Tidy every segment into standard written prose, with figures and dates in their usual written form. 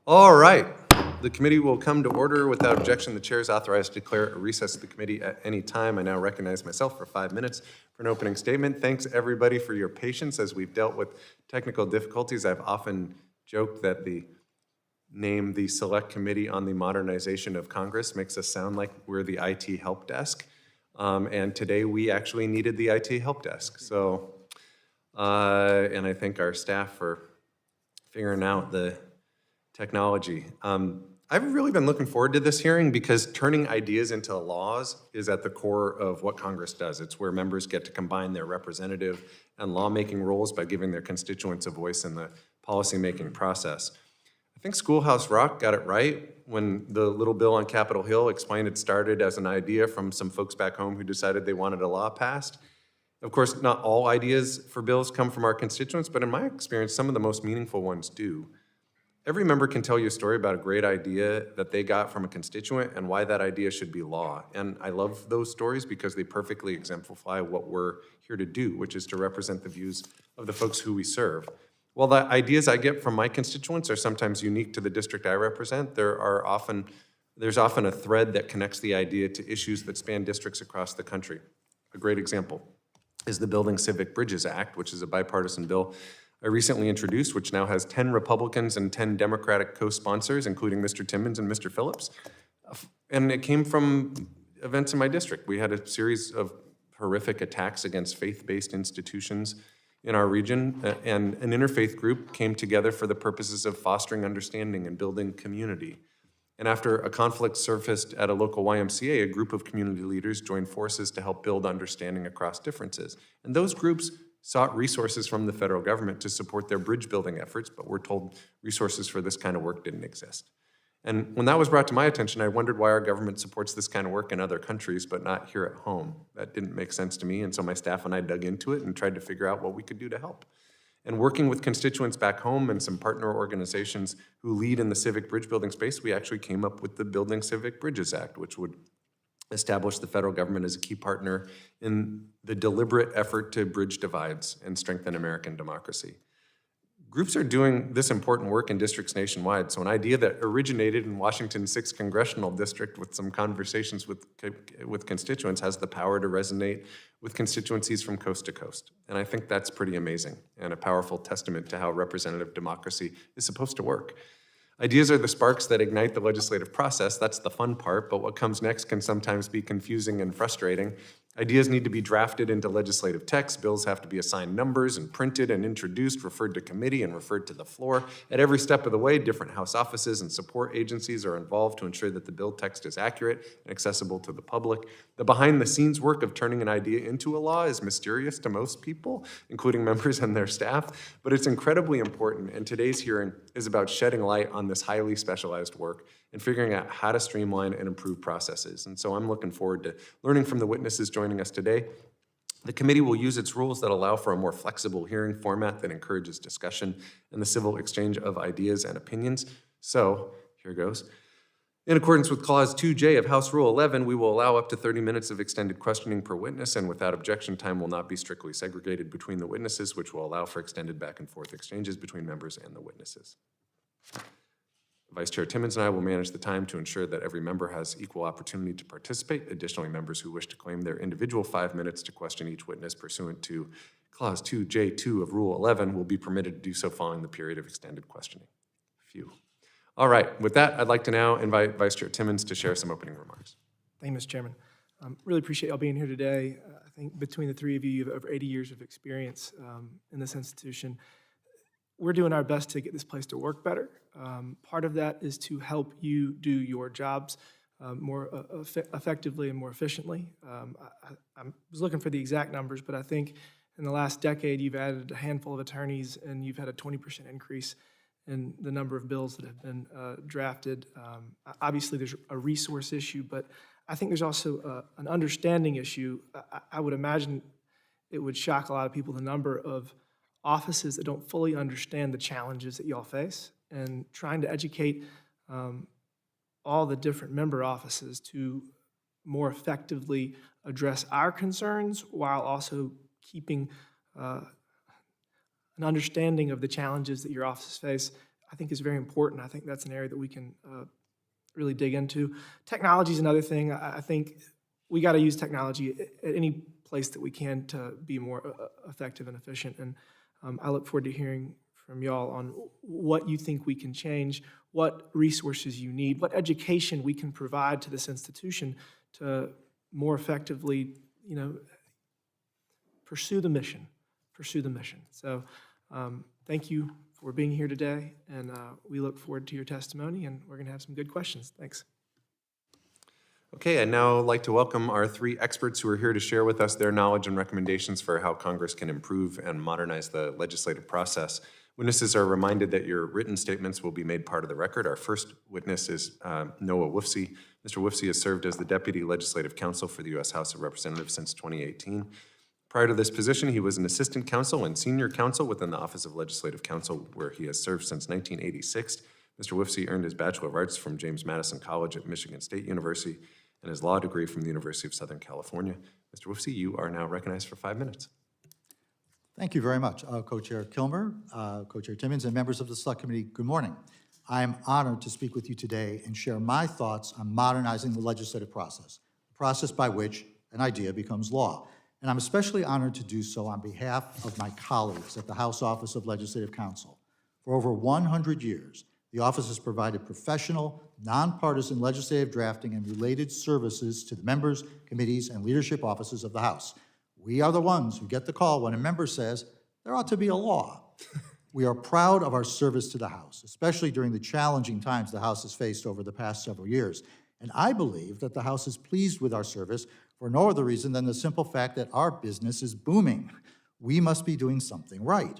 All right. The committee will come to order without objection. The chair is authorized to declare a recess of the committee at any time. I now recognize myself for 5 minutes for an opening statement. Thanks, everybody, for your patience as we've dealt with technical difficulties. I've often joked that the name the Select Committee on the Modernization of Congress makes us sound like we're the IT help desk. And today we actually needed the IT help desk. So, and I thank our staff for figuring out the technology. I've really been looking forward to this hearing because turning ideas into laws is at the core of what Congress does. It's where members get to combine their representative and lawmaking roles by giving their constituents a voice in the policymaking process. I think Schoolhouse Rock got it right when the little bill on Capitol Hill explained it started as an idea from some folks back home who decided they wanted a law passed. Of course, not all ideas for bills come from our constituents, but in my experience, some of the most meaningful ones do. Every member can tell you a story about a great idea that they got from a constituent and why that idea should be law. And I love those stories because they perfectly exemplify what we're here to do, which is to represent the views of the folks who we serve. While the ideas I get from my constituents are sometimes unique to the district I represent, there's often a thread that connects the idea to issues that span districts across the country. A great example is the Building Civic Bridges Act, which is a bipartisan bill I recently introduced, which now has 10 Republicans and 10 Democratic co-sponsors, including Mr. Timmons and Mr. Phillips. And it came from events in my district. We had a series of horrific attacks against faith-based institutions in our region, and an interfaith group came together for the purposes of fostering understanding and building community. And after a conflict surfaced at a local YMCA, a group of community leaders joined forces to help build understanding across differences. And those groups sought resources from the federal government to support their bridge building efforts, but we're told resources for this kind of work didn't exist. And when that was brought to my attention, I wondered why our government supports this kind of work in other countries, but not here at home. That didn't make sense to me, and so my staff and I dug into it and tried to figure out what we could do to help. And working with constituents back home and some partner organizations who lead in the civic bridge building space, we actually came up with the Building Civic Bridges Act, which would establish the federal government as a key partner in the deliberate effort to bridge divides and strengthen American democracy. Groups are doing this important work in districts nationwide, so an idea that originated in Washington's 6th Congressional District with some conversations with constituents has the power to resonate with constituencies from coast to coast. And I think that's pretty amazing and a powerful testament to how representative democracy is supposed to work. Ideas are the sparks that ignite the legislative process. That's the fun part, but what comes next can sometimes be confusing and frustrating. Ideas need to be drafted into legislative text. Bills have to be assigned numbers and printed and introduced, referred to committee and referred to the floor. At every step of the way, different House offices and support agencies are involved to ensure that the bill text is accurate and accessible to the public. The behind-the-scenes work of turning an idea into a law is mysterious to most people, including members and their staff, but it's incredibly important, and today's hearing is about shedding light on this highly specialized work and figuring out how to streamline and improve processes. And so I'm looking forward to learning from the witnesses joining us today. The committee will use its rules that allow for a more flexible hearing format that encourages discussion and the civil exchange of ideas and opinions. So here goes. In accordance with Clause 2J of House Rule 11, we will allow up to 30 minutes of extended questioning per witness, and without objection, time will not be strictly segregated between the witnesses, which will allow for extended back and forth exchanges between members and the witnesses. Vice Chair Timmons and I will manage the time to ensure that every member has equal opportunity to participate. Additionally, members who wish to claim their individual 5 minutes to question each witness pursuant to Clause 2J2 of Rule 11 will be permitted to do so following the period of extended questioning. Phew. All right, with that, I'd like to now invite Vice Chair Timmons to share some opening remarks. Thank you, Mr. Chairman. Really appreciate y'all being here today. I think between the three of you, you have over 80 years of experience in this institution. We're doing our best to get this place to work better. Part of that is to help you do your jobs more effectively and more efficiently. I was looking for the exact numbers, but I think in the last decade, you've added a handful of attorneys and you've had a 20% increase in the number of bills that have been drafted. Obviously, there's a resource issue, but I think there's also an understanding issue. I would imagine it would shock a lot of people the number of offices that don't fully understand the challenges that y'all face, and trying to educate all the different member offices to more effectively address our concerns while also keeping an understanding of the challenges that your offices face. I think is very important. I think that's an area that we can really dig into. Technology is another thing. I think we got to use technology at any place that we can to be more effective and efficient. And I look forward to hearing from y'all on what you think we can change, what resources you need, what education we can provide to this institution to more effectively, pursue the mission. So thank you for being here today, and we look forward to your testimony, and we're going to have some good questions. Thanks. Okay, I'd now like to welcome our three experts who are here to share with us their knowledge and recommendations for how Congress can improve and modernize the legislative process. Witnesses are reminded that your written statements will be made part of the record. Our first witness is Noah Woofsey. Mr. Woofsey has served as the Deputy Legislative Counsel for the U.S. House of Representatives since 2018. Prior to this position, he was an assistant counsel and senior counsel within the Office of Legislative Counsel, where he has served since 1986. Mr. Woofsey earned his Bachelor of Arts from James Madison College at Michigan State University and his law degree from the University of Southern California. Mr. Woofsey, you are now recognized for 5 minutes. Thank you very much, Co-Chair Kilmer, Co-Chair Timmons, and members of the Select Committee. Good morning. I am honored to speak with you today and share my thoughts on modernizing the legislative process, the process by which an idea becomes law. And I'm especially honored to do so on behalf of my colleagues at the House Office of Legislative Counsel. For over 100 years, the office has provided professional, nonpartisan legislative drafting and related services to the members, committees, and leadership offices of the House. We are the ones who get the call when a member says, there ought to be a law. We are proud of our service to the House, especially during the challenging times the House has faced over the past several years. And I believe that the House is pleased with our service for no other reason than the simple fact that our business is booming. We must be doing something right.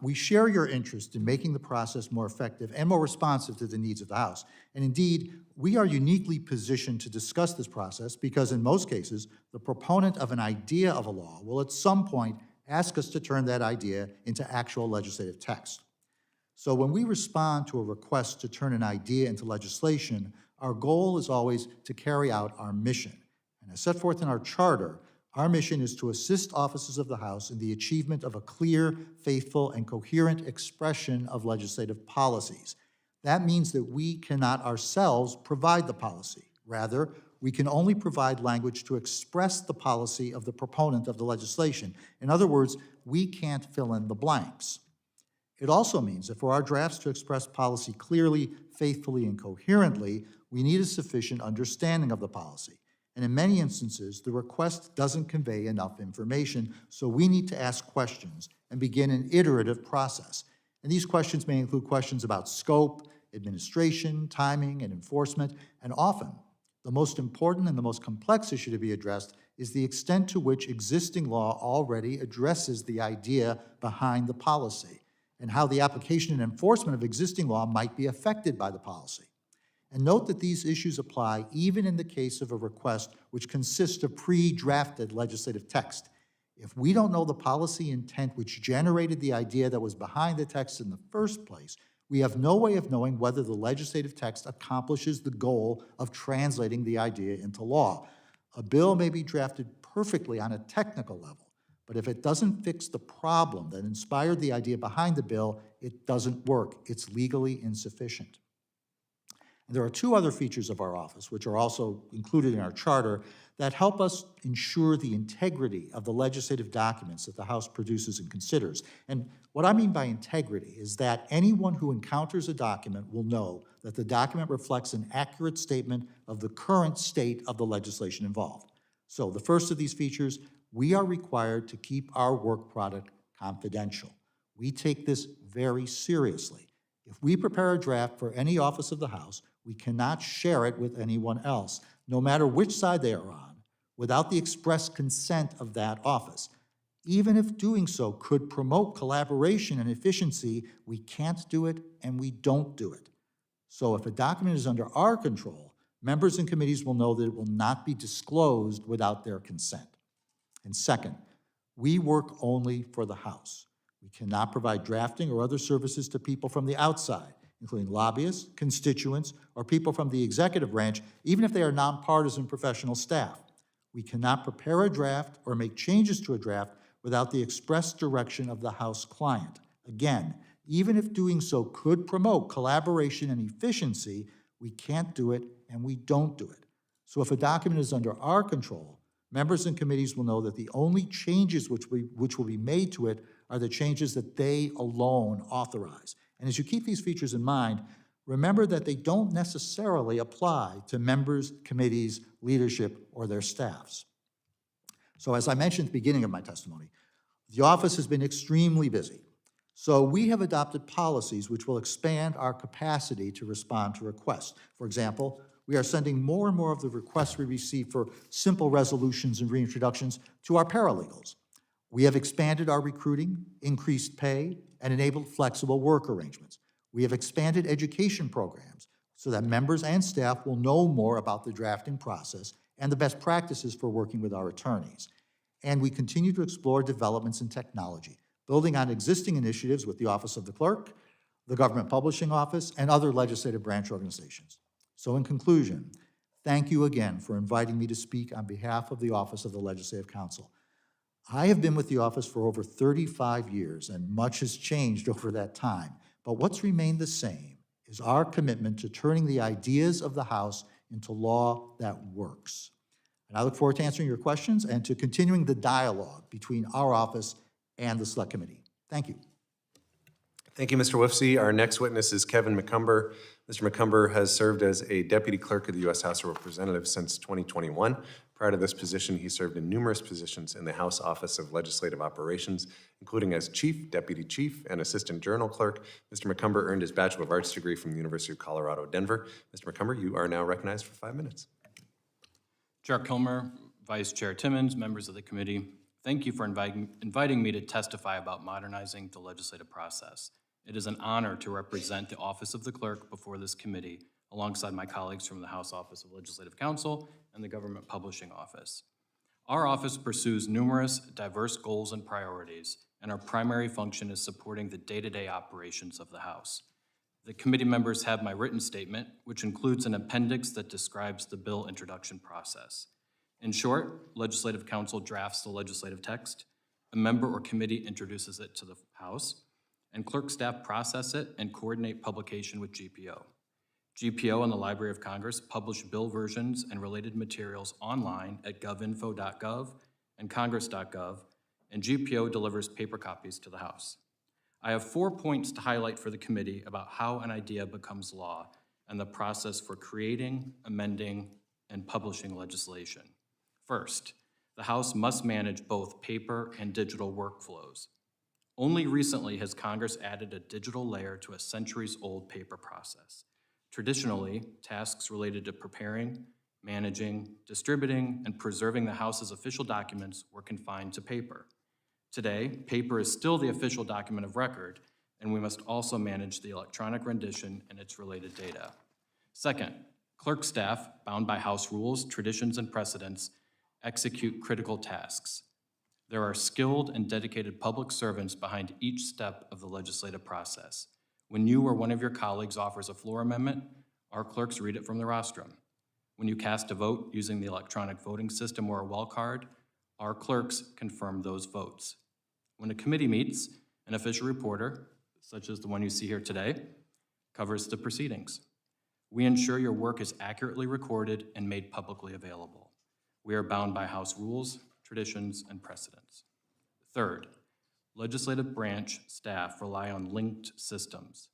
We share your interest in making the process more effective and more responsive to the needs of the House. And indeed, we are uniquely positioned to discuss this process because in most cases, the proponent of an idea of a law will at some point ask us to turn that idea into actual legislative text. So when we respond to a request to turn an idea into legislation, our goal is always to carry out our mission. And as set forth in our charter, our mission is to assist offices of the House in the achievement of a clear, faithful, and coherent expression of legislative policies. That means that we cannot ourselves provide the policy. Rather, we can only provide language to express the policy of the proponent of the legislation. In other words, we can't fill in the blanks. It also means that for our drafts to express policy clearly, faithfully, and coherently, we need a sufficient understanding of the policy. And in many instances, the request doesn't convey enough information, so we need to ask questions and begin an iterative process. And these questions may include questions about scope, administration, timing, and enforcement, and often, the most important and the most complex issue to be addressed is the extent to which existing law already addresses the idea behind the policy, and how the application and enforcement of existing law might be affected by the policy. And note that these issues apply even in the case of a request which consists of pre-drafted legislative text. If we don't know the policy intent which generated the idea that was behind the text in the first place, we have no way of knowing whether the legislative text accomplishes the goal of translating the idea into law. A bill may be drafted perfectly on a technical level, but if it doesn't fix the problem that inspired the idea behind the bill, it doesn't work. It's legally insufficient. And there are two other features of our office, which are also included in our charter, that help us ensure the integrity of the legislative documents that the House produces and considers. And what I mean by integrity is that anyone who encounters a document will know that the document reflects an accurate statement of the current state of the legislation involved. So the first of these features, we are required to keep our work product confidential. We take this very seriously. If we prepare a draft for any office of the House, we cannot share it with anyone else, no matter which side they are on, without the express consent of that office. Even if doing so could promote collaboration and efficiency, we can't do it and we don't do it. So if a document is under our control, members and committees will know that it will not be disclosed without their consent. And second, we work only for the House. We cannot provide drafting or other services to people from the outside, including lobbyists, constituents, or people from the executive branch, even if they are nonpartisan professional staff. We cannot prepare a draft or make changes to a draft without the express direction of the House client. Again, Even if doing so could promote collaboration and efficiency, we can't do it and we don't do it. So if a document is under our control, members and committees will know that the only changes which will be made to it are the changes that they alone authorize. And as you keep these features in mind, remember that they don't necessarily apply to members, committees, leadership, or their staffs. So as I mentioned at the beginning of my testimony, the office has been extremely busy. So we have adopted policies which will expand our capacity to respond to requests. For example, we are sending more and more of the requests we receive for simple resolutions and reintroductions to our paralegals. We have expanded our recruiting, increased pay, and enabled flexible work arrangements. We have expanded education programs so that members and staff will know more about the drafting process and the best practices for working with our attorneys. And we continue to explore developments in technology, building on existing initiatives with the Office of the Clerk, the Government Publishing Office, and other legislative branch organizations. So in conclusion, thank you again for inviting me to speak on behalf of the Office of the Legislative Counsel. I have been with the office for over 35 years, and much has changed over that time. But what's remained the same is our commitment to turning the ideas of the House into law that works. And I look forward to answering your questions and to continuing the dialogue between our office and the Select Committee. Thank you. Thank you, Mr. Woofsey. Our next witness is Kevin Mccumber. Mr. Mccumber has served as a Deputy Clerk of the U.S. House of Representatives since 2021. Prior to this position, he served in numerous positions in the House Office of Legislative Operations, including as Chief, Deputy Chief, and Assistant Journal Clerk. Mr. Mccumber earned his Bachelor of Arts degree from the University of Colorado, Denver. Mr. Mccumber, you are now recognized for 5 minutes. Chair Kilmer, Vice Chair Timmons, members of the committee, thank you for inviting me to testify about modernizing the legislative process. It is an honor to represent the Office of the Clerk before this committee, alongside my colleagues from the House Office of Legislative Counsel and the Government Publishing Office. Our office pursues numerous diverse goals and priorities, and our primary function is supporting the day-to-day operations of the House. The committee members have my written statement, which includes an appendix that describes the bill introduction process. In short, Legislative Counsel drafts the legislative text, a member or committee introduces it to the House, and clerk staff process it and coordinate publication with GPO. GPO and the Library of Congress publish bill versions and related materials online at govinfo.gov and congress.gov, and GPO delivers paper copies to the House. I have 4 points to highlight for the committee about how an idea becomes law and the process for creating, amending, and publishing legislation. First, the House must manage both paper and digital workflows. Only recently has Congress added a digital layer to a centuries-old paper process. Traditionally, tasks related to preparing, managing, distributing, and preserving the House's official documents were confined to paper. Today, paper is still the official document of record, and we must also manage the electronic rendition and its related data. Second, clerk staff, bound by House rules, traditions, and precedents, execute critical tasks. There are skilled and dedicated public servants behind each step of the legislative process. When you or one of your colleagues offers a floor amendment, our clerks read it from the rostrum. When you cast a vote using the electronic voting system or a well card, our clerks confirm those votes. When a committee meets, an official reporter, such as the one you see here today, covers the proceedings. We ensure your work is accurately recorded and made publicly available. We are bound by House rules, traditions, and precedents. Third, legislative branch staff rely on linked systems.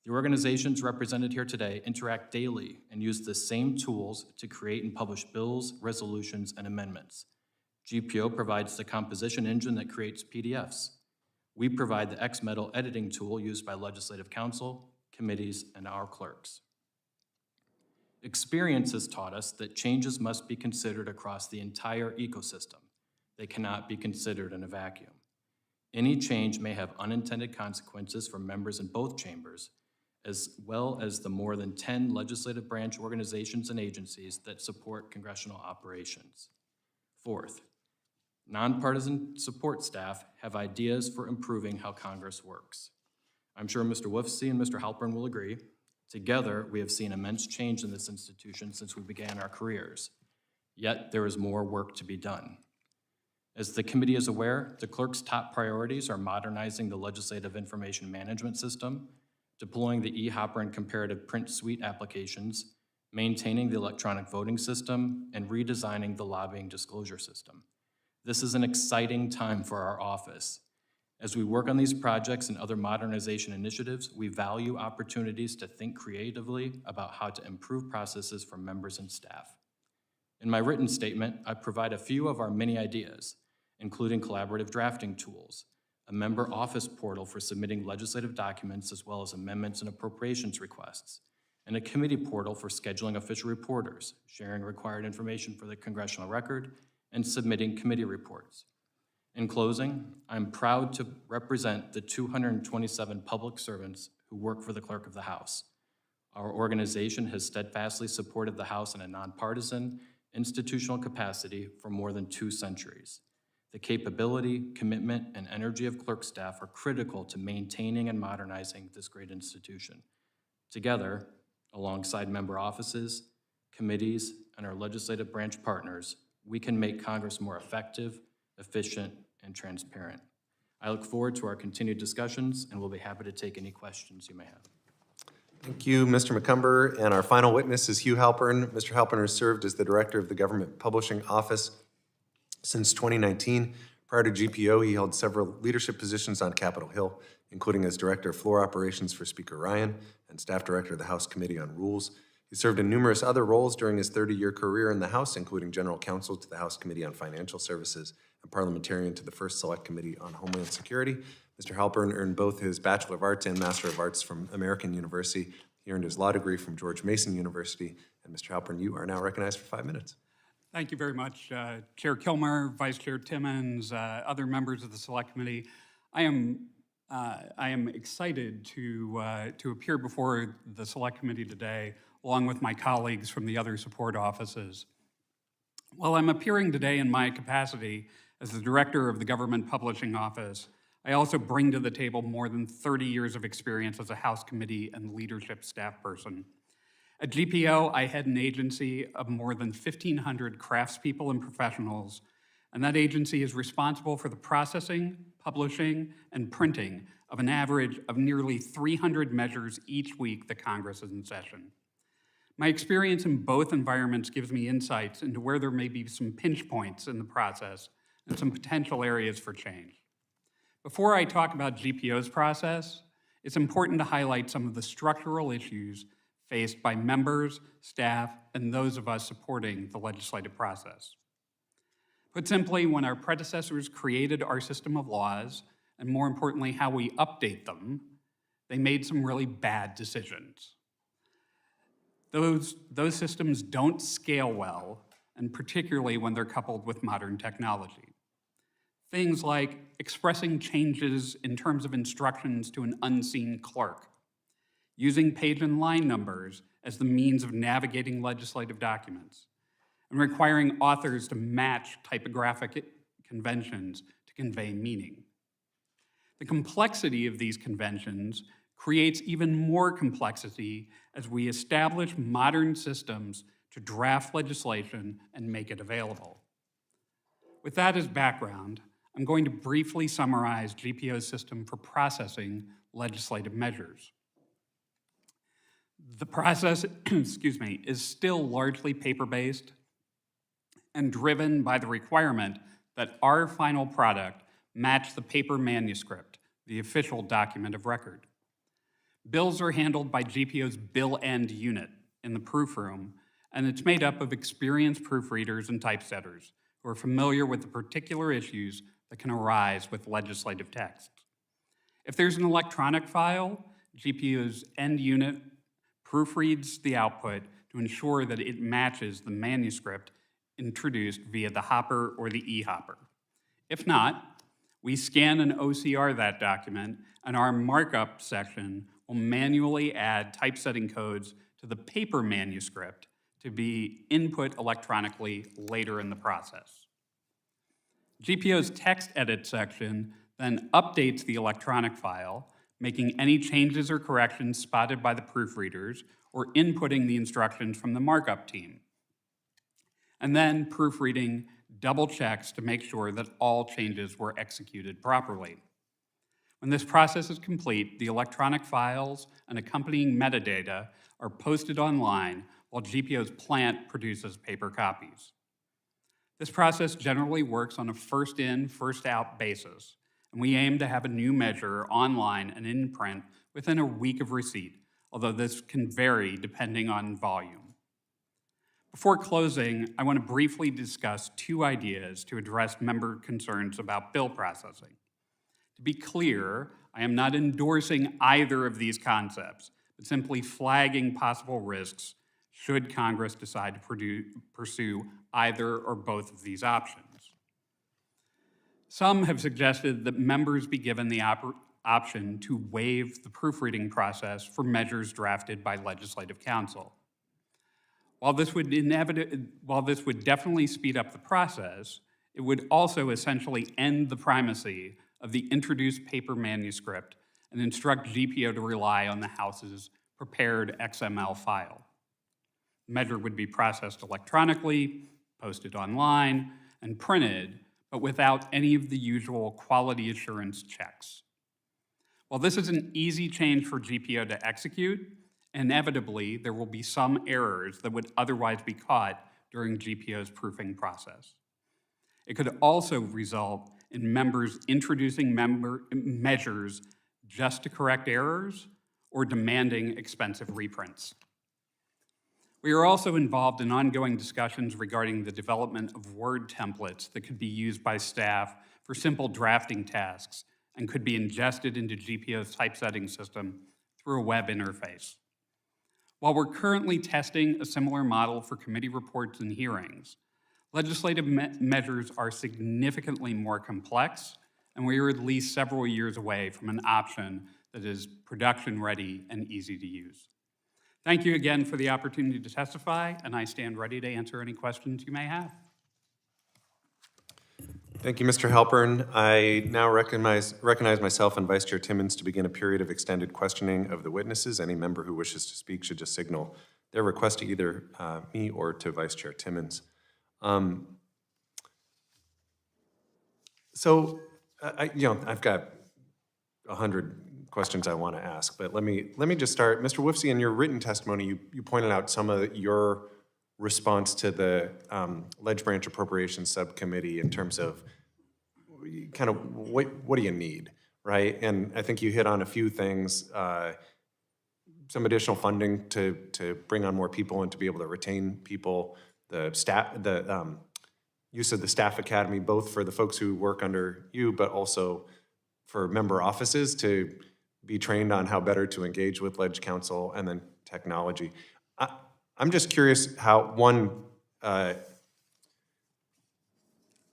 The organizations represented here today interact daily and use the same tools to create and publish bills, resolutions, and amendments. GPO provides the composition engine that creates PDFs. We provide the XMetal editing tool used by Legislative Counsel, committees, and our clerks. Experience has taught us that changes must be considered across the entire ecosystem. They cannot be considered in a vacuum. Any change may have unintended consequences for members in both chambers, as well as the more than 10 legislative branch organizations and agencies that support congressional operations. Fourth, nonpartisan support staff have ideas for improving how Congress works. I'm sure Mr. Woofsey and Mr. Halpern will agree. Together, we have seen immense change in this institution since we began our careers. Yet, there is more work to be done. As the committee is aware, the clerk's top priorities are modernizing the legislative information management system, deploying the Halpern comparative print suite applications, maintaining the electronic voting system, and redesigning the lobbying disclosure system. This is an exciting time for our office. As we work on these projects and other modernization initiatives, we value opportunities to think creatively about how to improve processes for members and staff. In my written statement, I provide a few of our many ideas, including collaborative drafting tools, a member office portal for submitting legislative documents as well as amendments and appropriations requests, and a committee portal for scheduling official reporters, sharing required information for the congressional record, and submitting committee reports. In closing, I'm proud to represent the 227 public servants who work for the Clerk of the House. Our organization has steadfastly supported the House in a nonpartisan, institutional capacity for more than 2 centuries. The capability, commitment, and energy of clerk staff are critical to maintaining and modernizing this great institution. Together, alongside member offices, committees, and our legislative branch partners, we can make Congress more effective, efficient, and transparent. I look forward to our continued discussions and will be happy to take any questions you may have. Thank you, Mr. Mccumber. And our final witness is Hugh Halpern. Mr. Halpern has served as the Director of the Government Publishing Office since 2019. Prior to GPO, he held several leadership positions on Capitol Hill, including as Director of Floor Operations for Speaker Ryan and Staff Director of the House Committee on Rules. He served in numerous other roles during his 30-year career in the House, including General Counsel to the House Committee on Financial Services and Parliamentarian to the First Select Committee on Homeland Security. Mr. Halpern earned both his Bachelor of Arts and Master of Arts from American University. He earned his law degree from George Mason University. And Mr. Halpern, you are now recognized for 5 minutes. Thank you very much, Chair Kilmer, Vice Chair Timmons, other members of the Select Committee. I am excited to appear before the Select Committee today, along with my colleagues from the other support offices. While I'm appearing today in my capacity as the Director of the Government Publishing Office, I also bring to the table more than 30 years of experience as a House Committee and leadership staff person. At GPO, I head an agency of more than 1,500 craftspeople and professionals, and that agency is responsible for the processing, publishing, and printing of an average of nearly 300 measures each week that Congress is in session. My experience in both environments gives me insights into where there may be some pinch points in the process and some potential areas for change. Before I talk about GPO's process, it's important to highlight some of the structural issues faced by members, staff, and those of us supporting the legislative process. Put simply, when our predecessors created our system of laws, and more importantly, how we update them, they made some really bad decisions. Those systems don't scale well, and particularly when they're coupled with modern technology. Things like expressing changes in terms of instructions to an unseen clerk, using page and line numbers as the means of navigating legislative documents, and requiring authors to match typographic conventions to convey meaning. The complexity of these conventions creates even more complexity as we establish modern systems to draft legislation and make it available. With that as background, I'm going to briefly summarize GPO's system for processing legislative measures. The process, is still largely paper-based and driven by the requirement that our final product match the paper manuscript, the official document of record. Bills are handled by GPO's Bill End unit in the proofroom, and it's made up of experienced proofreaders and typesetters who are familiar with the particular issues that can arise with legislative text. If there's an electronic file, GPO's End unit proofreads the output to ensure that it matches the manuscript introduced via the hopper or the e-hopper. If not, we scan and OCR that document, and our markup section will manually add typesetting codes to the paper manuscript to be input electronically later in the process. GPO's text edit section then updates the electronic file, making any changes or corrections spotted by the proofreaders or inputting the instructions from the markup team. And then proofreading double checks to make sure that all changes were executed properly. When this process is complete, the electronic files and accompanying metadata are posted online while GPO's plant produces paper copies. This process generally works on a first-in, first-out basis, and we aim to have a new measure online and in print within a week of receipt, although this can vary depending on volume. Before closing, I want to briefly discuss two ideas to address member concerns about bill processing. To be clear, I am not endorsing either of these concepts, but simply flagging possible risks should Congress decide to pursue either or both of these options. Some have suggested that members be given the option to waive the proofreading process for measures drafted by Legislative Counsel. While this would definitely speed up the process, it would also essentially end the primacy of the introduced paper manuscript and instruct GPO to rely on the House's prepared XML file. The measure would be processed electronically, posted online, and printed, but without any of the usual quality assurance checks. While this is an easy change for GPO to execute, inevitably there will be some errors that would otherwise be caught during GPO's proofing process. It could also result in members introducing measures just to correct errors or demanding expensive reprints. We are also involved in ongoing discussions regarding the development of Word templates that could be used by staff for simple drafting tasks and could be ingested into GPO's typesetting system through a web interface. While we're currently testing a similar model for committee reports and hearings, legislative measures are significantly more complex, and we are at least several years away from an option that is production-ready and easy to use. Thank you again for the opportunity to testify, and I stand ready to answer any questions you may have. Thank you, Mr. Halpern. I now recognize myself and Vice Chair Timmons to begin a period of extended questioning of the witnesses. Any member who wishes to speak should just signal their request to either me or to Vice Chair Timmons. I've got 100 questions I want to ask, but let me just start. Mr. Woofsey, in your written testimony, you pointed out some of your response to the Ledge Branch Appropriations Subcommittee in terms of kind of what do you need, right? And I think you hit on a few things, some additional funding to bring on more people and to be able to retain people, the staff, the use of the staff academy, both for the folks who work under you, but also for member offices to be trained on how better to engage with Ledge Council, and then technology. I'm just curious how,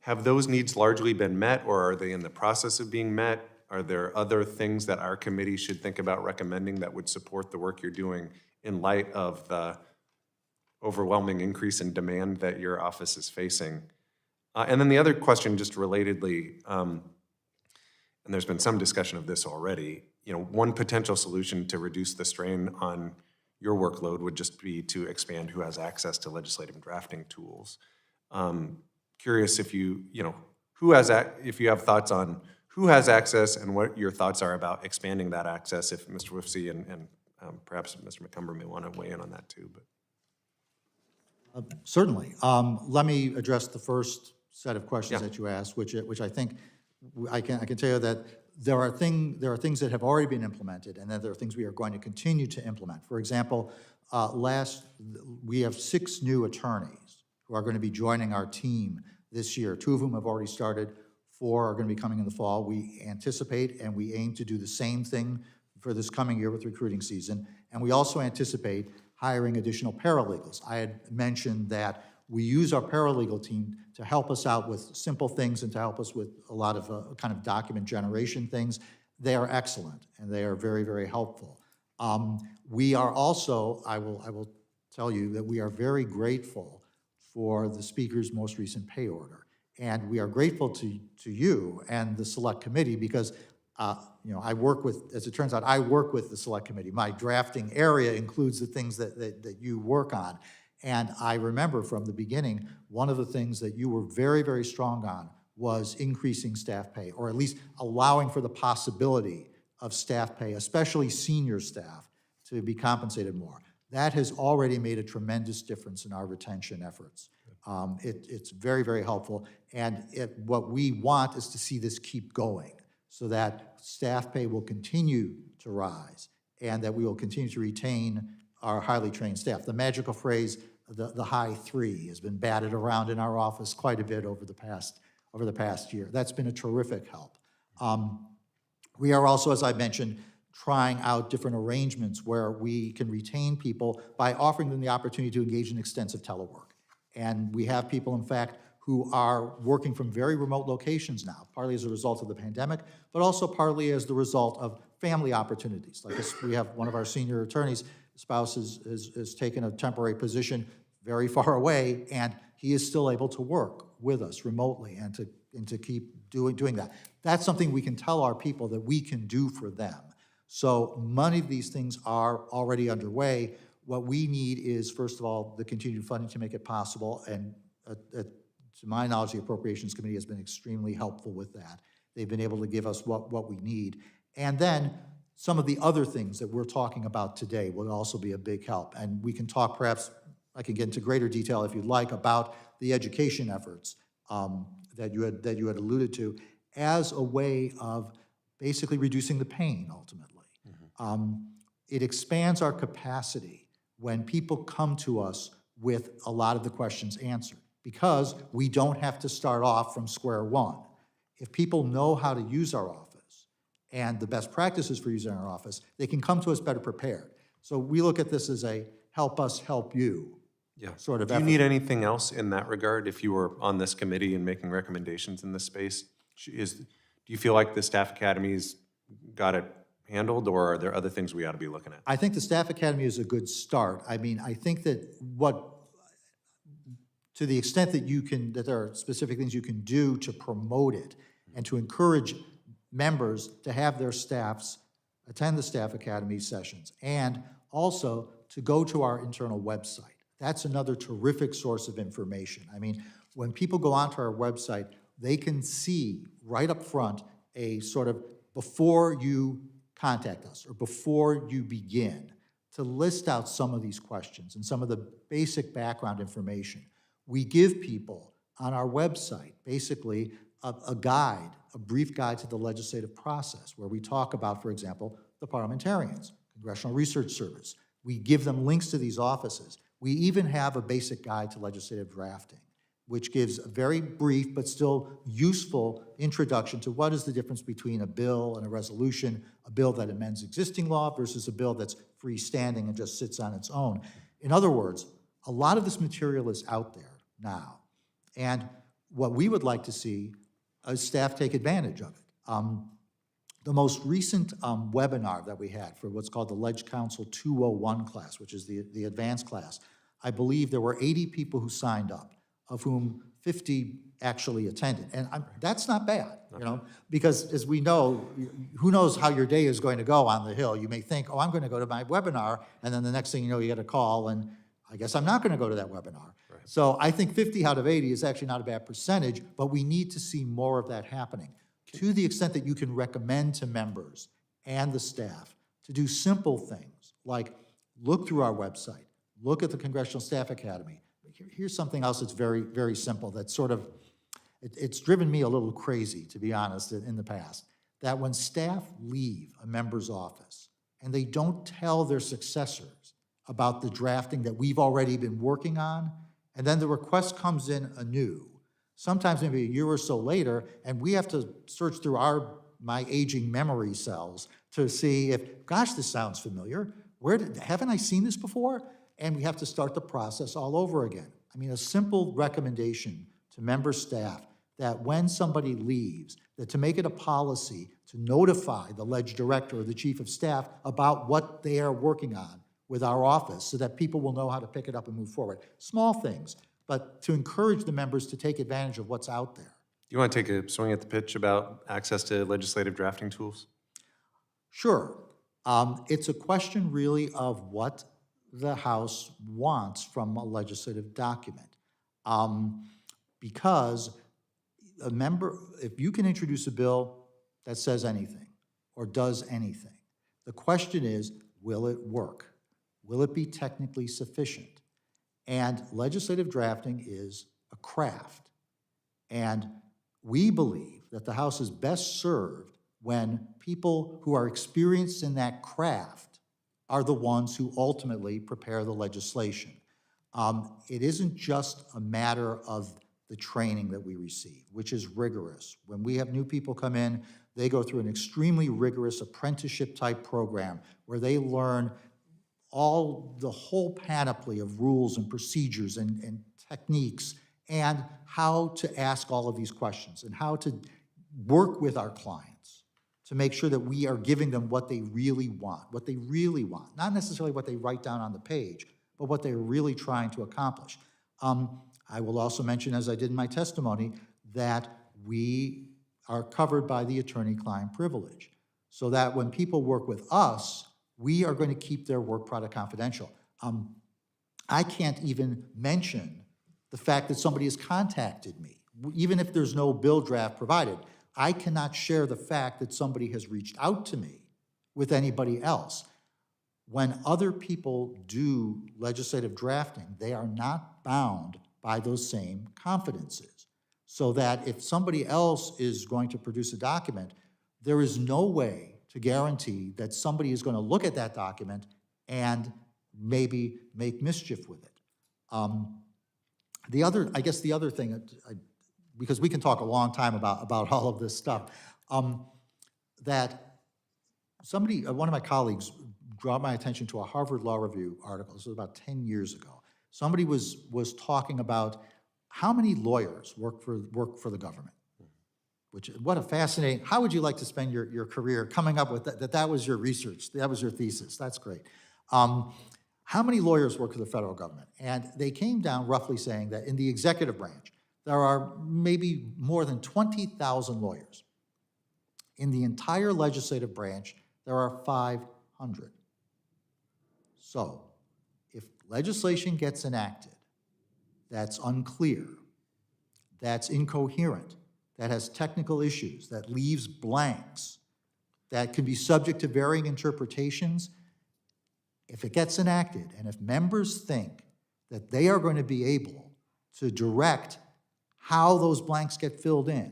have those needs largely been met, or are they in the process of being met? Are there other things that our committee should think about recommending that would support the work you're doing in light of the overwhelming increase in demand that your office is facing? And then the other question, just relatedly, and there's been some discussion of this already, one potential solution to reduce the strain on your workload would just be to expand who has access to legislative drafting tools. Curious if you have thoughts on who has access and what your thoughts are about expanding that access, if Mr. Woofsey and perhaps Mr. Mccumber may want to weigh in on that too. But Certainly. Let me address the first set of questions that you asked, which I think I can tell you that there are things that have already been implemented, and then there are things we are going to continue to implement. For example, we have 6 new attorneys who are going to be joining our team this year. 2 of whom have already started. 4 are going to be coming in the fall. We anticipate and we aim to do the same thing for this coming year with recruiting season. And we also anticipate hiring additional paralegals. I had mentioned that we use our paralegal team to help us out with simple things and to help us with a lot of kind of document generation things. They are excellent and they are very, very helpful. We are also, I will tell you that we are very grateful for the Speaker's most recent pay order. And we are grateful to you and the Select Committee because I work with, as it turns out, I work with the Select Committee. My drafting area includes the things that you work on. And I remember from the beginning, one of the things that you were very, very strong on was increasing staff pay, or at least allowing for the possibility of staff pay, especially senior staff, to be compensated more. That has already made a tremendous difference in our retention efforts. It's very, very helpful, and what we want is to see this keep going so that staff pay will continue to rise and that we will continue to retain our highly trained staff. The magical phrase, the high three, has been batted around in our office quite a bit over the past year. That's been a terrific help. We are also, as I mentioned, trying out different arrangements where we can retain people by offering them the opportunity to engage in extensive telework. And we have people, in fact, who are working from very remote locations now, partly as a result of the pandemic, but also partly as the result of family opportunities. Like this, we have one of our senior attorneys, spouse has taken a temporary position very far away, and he is still able to work with us remotely and to keep doing that. That's something we can tell our people that we can do for them. So many of these things are already underway. What we need is, first of all, the continued funding to make it possible, and to my knowledge, the Appropriations Committee has been extremely helpful with that. They've been able to give us what we need. And then some of the other things that we're talking about today will also be a big help. And we can talk, perhaps, I can get into greater detail if you'd like, about the education efforts that you had alluded to as a way of basically reducing the pain, ultimately. It expands our capacity when people come to us with a lot of the questions answered, because we don't have to start off from square one. If people know how to use our office and the best practices for using our office, they can come to us better prepared. So we look at this as a help us help you sort of Do you effort. need anything else in that regard if you were on this committee and making recommendations in this space? Do you feel like the staff academies got it handled, or are there other things we ought to be looking at? I think the Staff Academy is a good start. I mean, I think that to the extent that there are specific things you can do to promote it and to encourage members to have their staffs attend the Staff Academy sessions, and also to go to our internal website. That's another terrific source of information. I mean, when people go onto our website, they can see right up front a sort of before you contact us or before you begin to list out some of these questions and some of the basic background information. We give people on our website basically a guide, a brief guide to the legislative process, where we talk about, for example, the parliamentarians, Congressional Research Service. We give them links to these offices. We even have a basic guide to legislative drafting, which gives a very brief but still useful introduction to what is the difference between a bill and a resolution, a bill that amends existing law versus a bill that's freestanding and just sits on its own. In other words, a lot of this material is out there now. And what we would like to see is staff take advantage of it. The most recent webinar that we had for what's called the Ledge Council 201 class, which is the advanced class, I believe there were 80 people who signed up, of whom 50 actually attended. And that's not bad, you know, because as we know, who knows how your day is going to go on the Hill. You may think, oh, I'm going to go to my webinar, and then the next thing you know, you get a call, and I guess I'm not going to go to that webinar. Right. So I think 50 out of 80 is actually not a bad percentage, but we need to see more of that happening. To the extent that you can recommend to members and the staff to do simple things like look through our website, look at the Congressional Staff Academy. Here's something else that's very, very simple that sort of, it's driven me a little crazy, to be honest, in the past, that when staff leave a member's office and they don't tell their successors about the drafting that we've already been working on, and then the request comes in anew, sometimes maybe a year or so later, and we have to search through my aging memory cells to see if, gosh, this sounds familiar. Haven't I seen this before? And we have to start the process all over again. I mean, a simple recommendation to member staff that when somebody leaves, that to make it a policy to notify the ledge director or the chief of staff about what they are working on with our office so that people will know how to pick it up and move forward. Small things, but to encourage the members to take advantage of what's out there. Do you want to take a swing at the pitch about access to legislative drafting tools? Sure. It's a question really of what the House wants from a legislative document. Because a member, if you can introduce a bill that says anything or does anything, the question is, will it work? Will it be technically sufficient? And legislative drafting is a craft. And we believe that the House is best served when people who are experienced in that craft are the ones who ultimately prepare the legislation. It isn't just a matter of the training that we receive, which is rigorous. When we have new people come in, they go through an extremely rigorous apprenticeship-type program where they learn the whole panoply of rules and procedures and techniques, and how to ask all of these questions, and how to work with our clients to make sure that we are giving them what they really want, not necessarily what they write down on the page, but what they're really trying to accomplish. I will also mention, as I did in my testimony, that we are covered by the attorney-client privilege, so that when people work with us, we are going to keep their work product confidential. I can't even mention the fact that somebody has contacted me. Even if there's no bill draft provided, I cannot share the fact that somebody has reached out to me with anybody else. When other people do legislative drafting, they are not bound by those same confidences. So that if somebody else is going to produce a document, there is no way to guarantee that somebody is going to look at that document and maybe make mischief with it. I guess the other thing, because we can talk a long time about all of this stuff, that one of my colleagues brought my attention to a Harvard Law Review article. This was about 10 years ago. Somebody was talking about how many lawyers work for the government. What a fascinating, how would you like to spend your career coming up with that was your research, that was your thesis, that's great. How many lawyers work for the federal government? And they came down roughly saying that in the executive branch, there are maybe more than 20,000 lawyers. In the entire legislative branch, there are 500. So, if legislation gets enacted that's unclear, that's incoherent, that has technical issues, that leaves blanks, that can be subject to varying interpretations, if it gets enacted, and if members think that they are going to be able to direct how those blanks get filled in,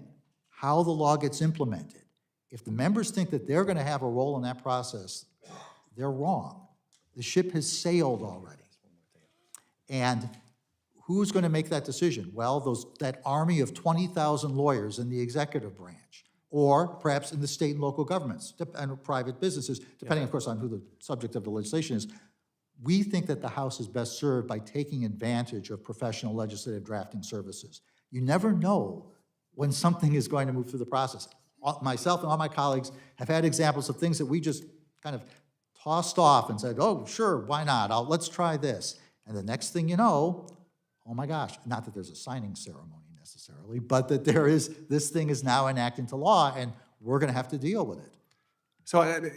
how the law gets implemented, if the members think that they're going to have a role in that process, they're wrong. The ship has sailed already. And who's going to make that decision? Well, that army of 20,000 lawyers in the executive branch, or perhaps in the state and local governments and private businesses, depending, of course, on who the subject of the legislation is. We think that the House is best served by taking advantage of professional legislative drafting services. You never know when something is going to move through the process. Myself and all my colleagues have had examples of things that we just kind of tossed off and said, oh, sure, why not? Let's try this. And the next thing you know, oh my gosh, not that there's a signing ceremony necessarily, but that this thing is now enacted into law, and we're going to have to deal with it. So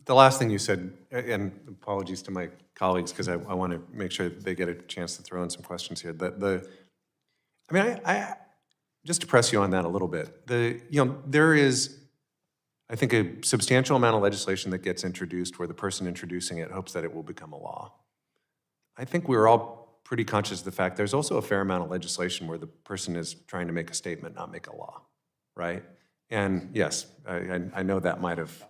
the last thing you said, and apologies to my colleagues because I want to make sure that they get a chance to throw in some questions here. I just to press you on that a little bit. There is, I think, a substantial amount of legislation that gets introduced where the person introducing it hopes that it will become a law. I think we're all pretty conscious of the fact there's also a fair amount of legislation where the person is trying to make a statement, not make a law, right? And yes, I know that might have...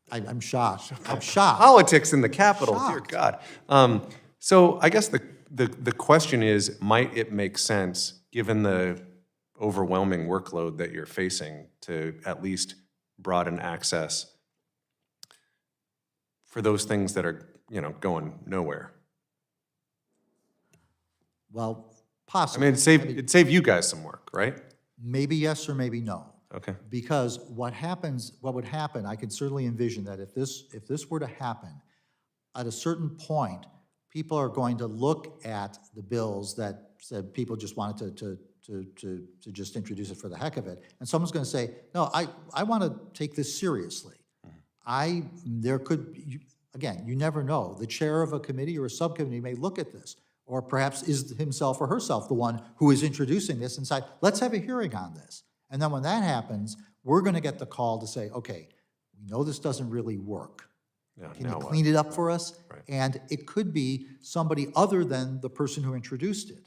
I'm shocked. I'm shocked. Politics in the Capitol, dear Shocked. God. So I guess the question is, might it make sense, given the overwhelming workload that you're facing, to at least broaden access for those things that are, going nowhere? Well, I possibly. mean, it'd save you guys some work, right? Maybe yes or maybe no. Okay. Because what would happen, I could certainly envision that if this were to happen, at a certain point, people are going to look at the bills that said people just wanted to just introduce it for the heck of it, and someone's going to say, no, I want to take this seriously. again, you never know. The chair of a committee or a subcommittee may look at this, or perhaps is himself or herself the one who is introducing this and say, let's have a hearing on this. And then when that happens, we're going to get the call to say, okay, we know this doesn't really work. Yeah, Can you now what? clean it up for us? Right. And it could be somebody other than the person who introduced it.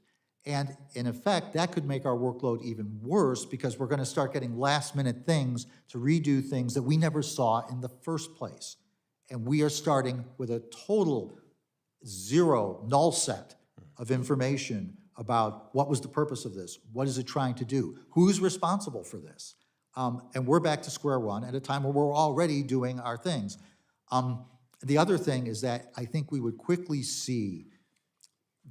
And in effect, that could make our workload even worse because we're going to start getting last-minute things to redo things that we never saw in the first place. And we are starting with a total zero, null set of information about what was the purpose of this, what is it trying to do, who's responsible for this. And we're back to square one at a time where we're already doing our things. The other thing is that I think we would quickly see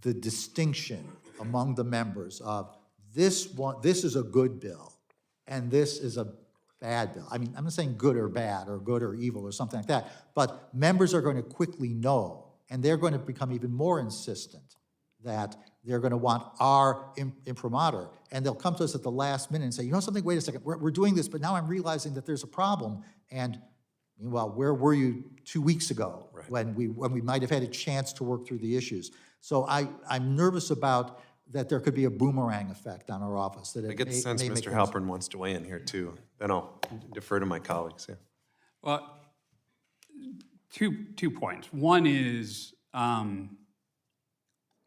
the distinction among the members of this is a good bill and this is a bad bill. I mean, I'm not saying good or bad or good or evil or something like that, but members are going to quickly know, and they're going to become even more insistent that they're going to want our imprimatur, and they'll come to us at the last minute and say, you know something, wait a second, we're doing this, but now I'm realizing that there's a problem, and meanwhile, where were you 2 weeks ago when we might have had a chance to work through the issues? So I'm nervous about that there could be a boomerang effect on our office. That I get the sense Mr. Halpern wants to weigh in here too. Then I'll defer to my colleagues, yeah. Well, two points. One is,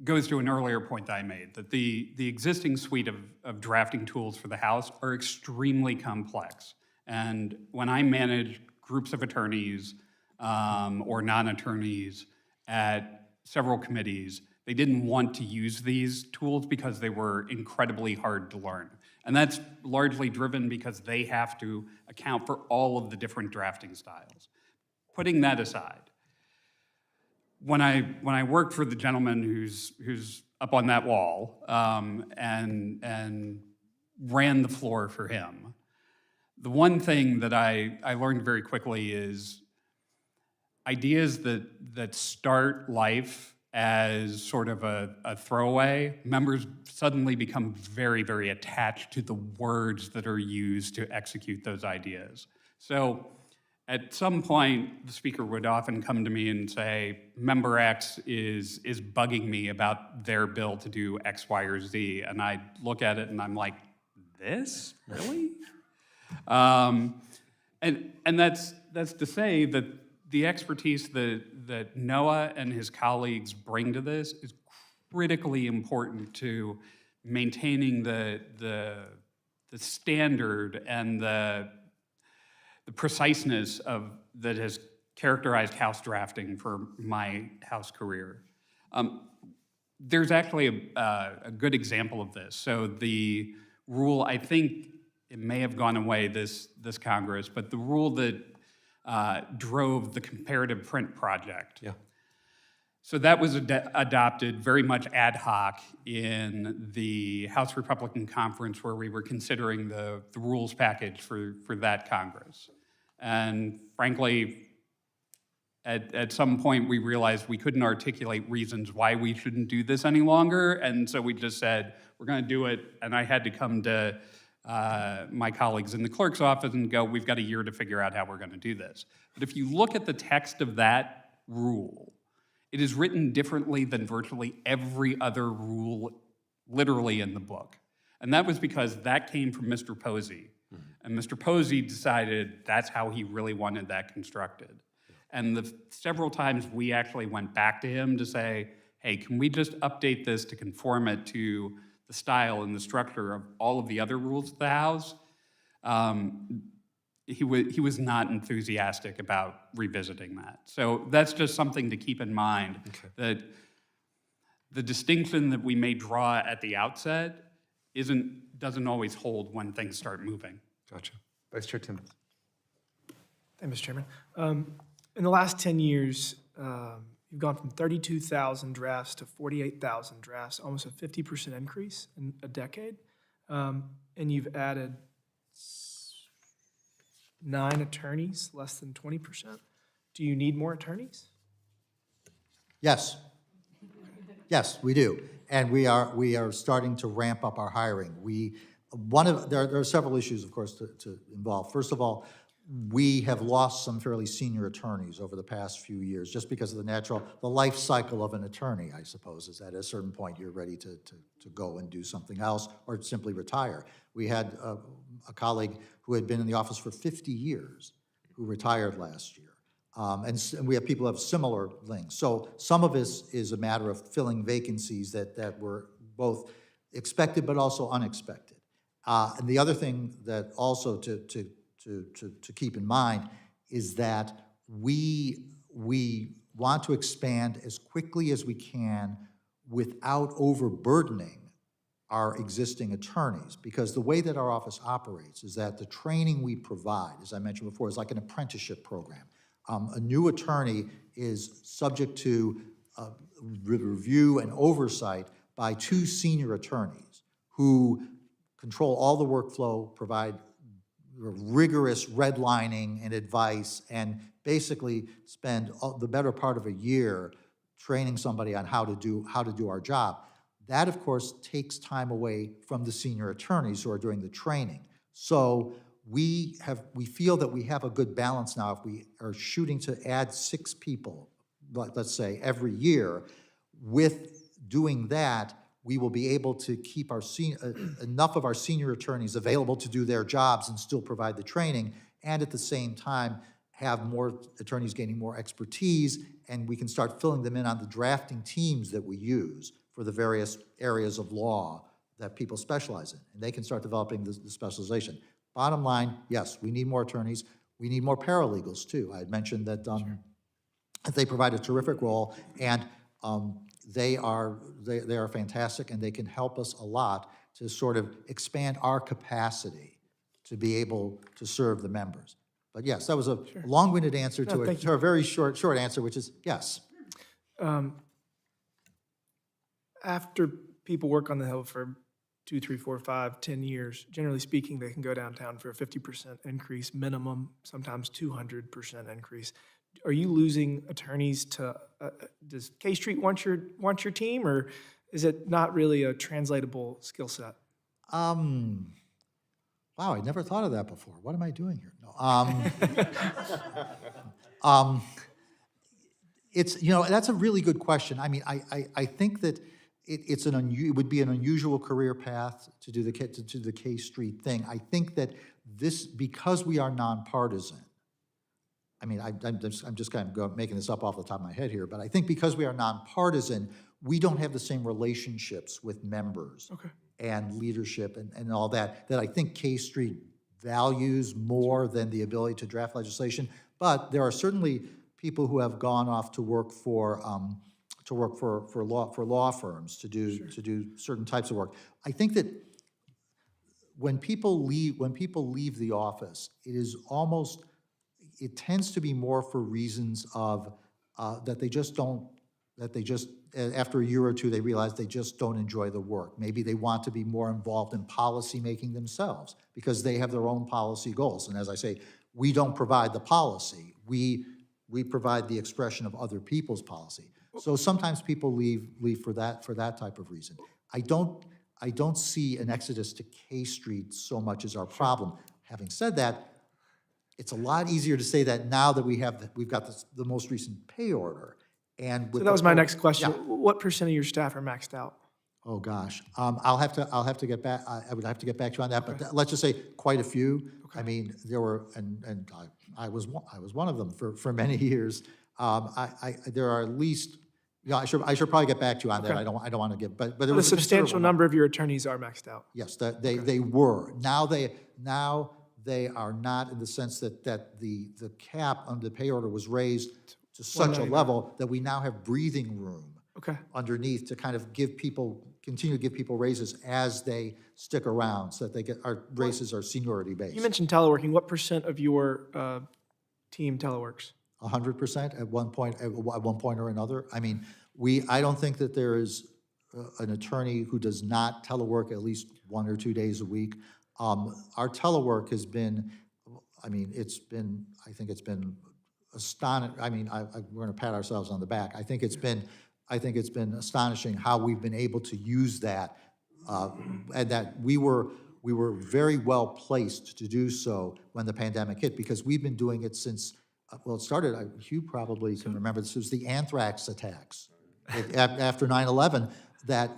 goes to an earlier point that I made, that the existing suite of drafting tools for the House are extremely complex. And when I manage groups of attorneys or non-attorneys at several committees, they didn't want to use these tools because they were incredibly hard to learn. And that's largely driven because they have to account for all of the different drafting styles. Putting that aside, when I worked for the gentleman who's up on that wall and ran the floor for him, the one thing that I learned very quickly is ideas that start life as sort of a throwaway, members suddenly become very, very attached to the words that are used to execute those ideas. So at some point, the speaker would often come to me and say, member X is bugging me about their bill to do X, Y, or Z. And I look at it and I'm like, this? Really? And that's to say that the expertise that Noah and his colleagues bring to this is critically important to maintaining the standard and the preciseness that has characterized House drafting for my House career. There's actually a good example of this. So the rule, I think it may have gone away this Congress, but the rule that drove the comparative print project. Yeah. So that was adopted very much ad hoc in the House Republican Conference where we were considering the rules package for that Congress. And frankly, at some point we realized we couldn't articulate reasons why we shouldn't do this any longer, and so we just said, we're gonna do it, and I had to come to my colleagues in the clerk's office and go, we've got a year to figure out how we're gonna do this. But if you look at the text of that rule, it is written differently than virtually every other rule literally in the book. And that was because that came from Mr. Posey. And Mr. Posey decided that's how he really wanted that constructed. And the several times we actually went back to him to say, hey, can we just update this to conform it to the style and the structure of all of the other rules of the House? He was not enthusiastic about revisiting that. So that's just something to keep in mind, that the distinction that we may draw at the outset doesn't always hold when things start moving. Gotcha. Vice Chair Timmons. Thank you, Mr. Chairman. In the last 10 years, you've gone from 32,000 drafts to 48,000 drafts, almost a 50% increase in a decade. And you've added 9 attorneys, less than 20%. Do you need more attorneys? Yes. Yes, we do. And we are starting to ramp up our hiring. There are several issues, of course, to involve. First of all, we have lost some fairly senior attorneys over the past few years, just because of the life cycle of an attorney, I suppose, is that at a certain point you're ready to go and do something else or simply retire. We had a colleague who had been in the office for 50 years who retired last year. And we have people who have similar things. So some of this is a matter of filling vacancies that were both expected but also unexpected. And the other thing that also to keep in mind is that we want to expand as quickly as we can without overburdening our existing attorneys, because the way that our office operates is that the training we provide, as I mentioned before, is like an apprenticeship program. A new attorney is subject to review and oversight by 2 senior attorneys who control all the workflow, provide rigorous redlining and advice, and basically spend the better part of a year training somebody on how to do our job. That, of course, takes time away from the senior attorneys who are doing the training. So we feel that we have a good balance now. If we are shooting to add 6 people, let's say, every year, with doing that, we will be able to keep our enough of our senior attorneys available to do their jobs and still provide the training, and at the same time have more attorneys gaining more expertise, and we can start filling them in on the drafting teams that we use for the various areas of law that people specialize in, and they can start developing the specialization. Bottom line, yes, we need more attorneys. We need more paralegals too. I had mentioned that they provide a terrific role, and they are fantastic, and they can help us a lot to sort of expand our capacity to be able to serve the members. But yes, that was a long-winded answer to a very short answer, which is yes. After people work on the Hill for 2, 3, 4, 5, 10 years, generally speaking, they can go downtown for a 50% increase minimum, sometimes 200% increase. Are you losing attorneys to, does K Street want your team, or is it not really a translatable skill set? Wow, I never thought of that before. What am I doing here? No. It's, that's a really good question. I mean, I think that it would be an unusual career path to do the K Street thing. I think that because we are nonpartisan, I mean, I'm just kind of making this up off the top of my head here, but I think because we are nonpartisan, we don't have the same relationships with members and leadership and all that I think K Street values more than the ability to draft legislation. But there are certainly people who have gone off to work for law firms to do certain types of work. I think that when people leave the office, it tends to be more for reasons of after a year or two, they realize they just don't enjoy the work. Maybe they want to be more involved in policy making themselves because they have their own policy goals. And as I say, we don't provide the policy. We provide the expression of other people's policy. So sometimes people leave for that type of reason. I don't see an exodus to K Street so much as our problem. Having said that, it's a lot easier to say that now that we've got the most recent pay order. And So that was my next question. Yeah. What percent of your staff are maxed out? Oh gosh, I'll have to get back. I would have to get back to you on that. But let's just say quite a few. I mean, there were, and I was one of them for many years. There are at least. Yeah, I should probably get back to you on that. I don't want to get, but there was a substantial number of your attorneys are maxed out. Yes, they were. Now they are not, in the sense that the cap on the pay order was raised to such a level that we now have breathing room underneath to kind of continue to give people raises as they stick around, so that they get our raises are seniority based. You mentioned teleworking. What percent of your team teleworks? 100% at one point or another. I mean, I don't think that there is an attorney who does not telework at least 1 or 2 days a week. Our telework has been, I think it's been astonishing. I mean, we're going to pat ourselves on the back. I think it's been astonishing how we've been able to use that, and that we were we were very well placed to do so when the pandemic hit, because we've been doing it since, well, it started, Hugh probably can remember, this was the anthrax attacks. After 9/11, that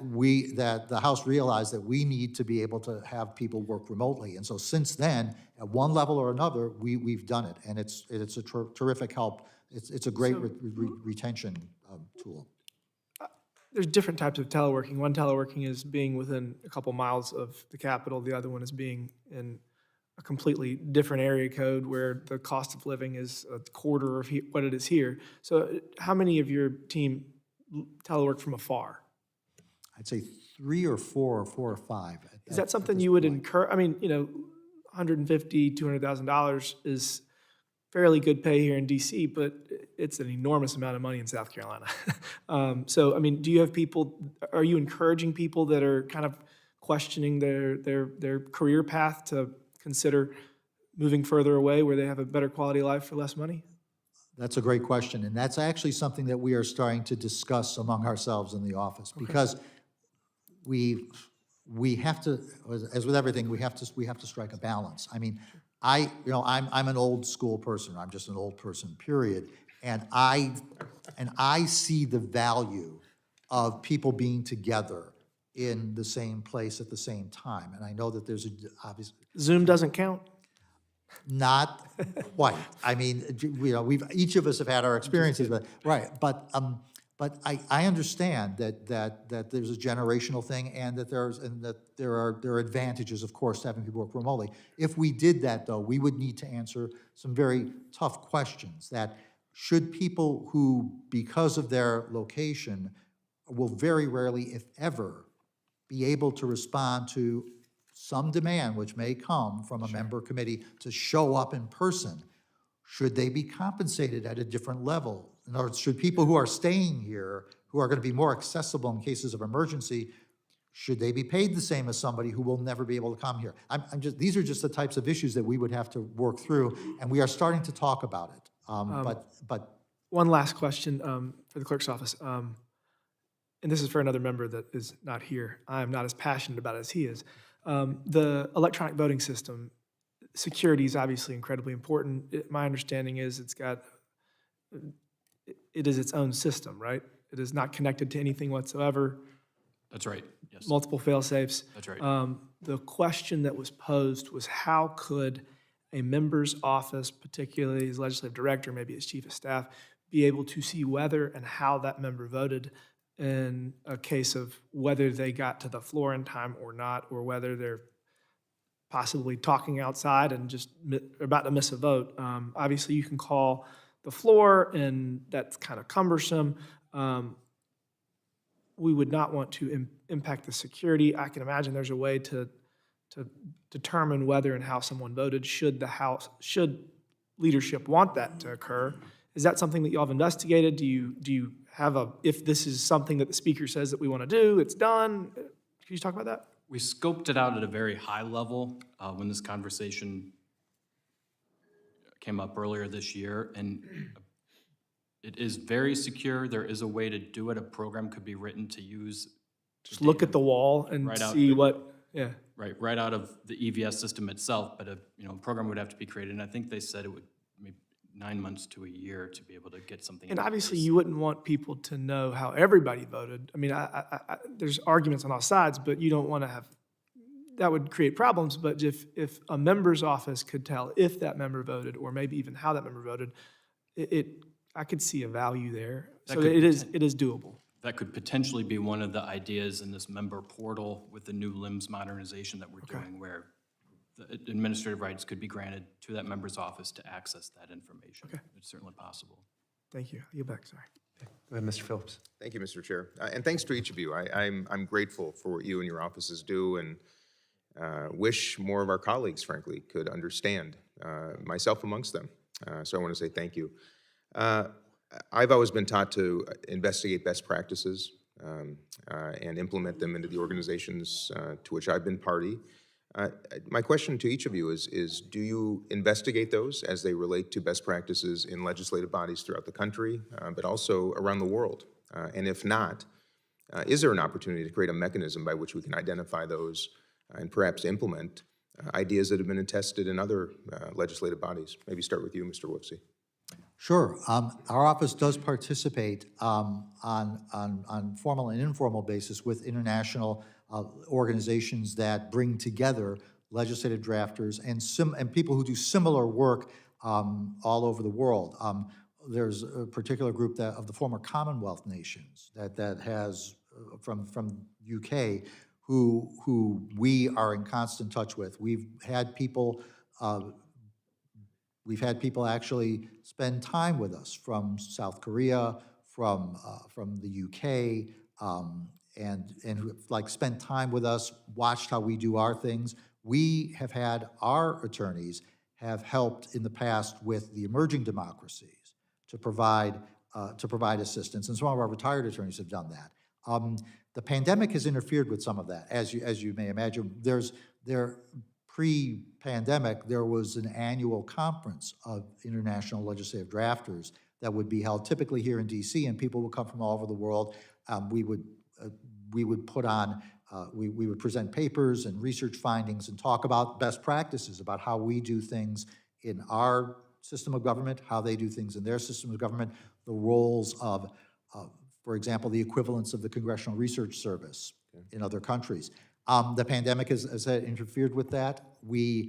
the House realized that we need to be able to have people work remotely. And so since then, at one level or another, we've done it, and it's a terrific help. It's a great retention tool. There's different types of teleworking. One teleworking is being within a couple miles of the Capitol. The other one is being in a completely different area code where the cost of living is a quarter of what it is here. So how many of your team telework from afar? I'd say 3 or 4 or 5. Is that something you would incur? I mean, $150,000, $200,000 is fairly good pay here in DC, but it's an enormous amount of money in South Carolina. So, I mean, do you have are you encouraging people that are kind of questioning their career path to consider moving further away where they have a better quality of life for less money? That's a great question, and that's actually something that we are starting to discuss among ourselves in the office, because we have to, as with everything, we have to strike a balance. I mean, I'm an old school person. I'm just an old person, period. And I see the value of people being together in the same place at the same time. And I know that there's obviously Zoom doesn't count? not quite. I mean, each of us have had our experiences, but right. But I understand that there's a generational thing, and that there are advantages, of course, to having people work remotely. If we did that, though, we would need to answer some very tough questions. That should people who, because of their location, will very rarely, if ever, be able to respond to some demand which may come from a member committee to show up in person, should they be compensated at a different level? In other words, should people who are staying here, who are going to be more accessible in cases of emergency, should they be paid the same as somebody who will never be able to come here? These are just the types of issues that we would have to work through, and we are starting to talk about it. But one last question for the clerk's office, and this is for another member that is not here. I am not as passionate about it as he is. The electronic voting system, security is obviously incredibly important. My understanding is it is its own system, right? It is not connected to anything whatsoever. That's right, yes. Multiple fail-safes. That's right. The question that was posed was, how could a member's office, particularly his legislative director, maybe his chief of staff, be able to see whether and how that member voted in a case of whether they got to the floor in time or not, or whether they're possibly talking outside and just about to miss a vote. Obviously, you can call the floor, and that's kind of cumbersome. We would not want to impact the security. I can imagine there's a way to determine whether and how someone voted, should leadership want that to occur. Is that something that y'all have investigated? Do you have if this is something that the speaker says that we want to do, it's done? Can you talk about that? We scoped it out at a very high level when this conversation came up earlier this year, and it is very secure. There is a way to do it. A program could be written to use. Just look at the wall and see what, yeah. Right out of the EVS system itself, but a program would have to be created, and I think they said it would maybe 9 months to a year to be able to get something. And obviously, you wouldn't want people to know how everybody voted. I mean, there's arguments on all sides, but you don't want to have, that would create problems. But if a member's office could tell if that member voted, or maybe even how that member voted, I could see a value there. So it is doable. That could potentially be one of the ideas in this member portal with the new LIMS modernization that we're doing, where the administrative rights could be granted to that member's office to access that information. Okay. It's certainly possible. Thank you. I'll get back, sorry. Go ahead, Mr. Phillips. Thank you, Mr. Chair. And thanks to each of you. I'm grateful for what you and your offices do, and wish more of our colleagues, frankly, could understand, myself amongst them. So I want to say thank you. I've always been taught to investigate best practices and implement them into the organizations to which I've been party. My question to each of you is do you investigate those as they relate to best practices in legislative bodies throughout the country, but also around the world? And if not, is there an opportunity to create a mechanism by which we can identify those and perhaps implement ideas that have been tested in other legislative bodies. Maybe start with you, Mr. Woofsey. Sure. Our office does participate on formal and informal basis with international organizations that bring together legislative drafters and people who do similar work all over the world. There's a particular group of the former Commonwealth nations that has from UK who we are in constant touch with. We've had people actually spend time with us from South Korea, from the UK, and who like spent time with us, watched how we do our things. We have had our attorneys have helped in the past with the emerging democracies to provide assistance, and some of our retired attorneys have done that. The pandemic has interfered with some of that, as you may imagine. Pre-pandemic, there was an annual conference of international legislative drafters that would be held typically here in DC, and people would come from all over the world. We would put on, we would present papers and research findings and talk about best practices, about how we do things in our system of government, how they do things in their system of government, the roles of, for example, the equivalence of the Congressional Research Service in other countries. The pandemic has interfered with that. One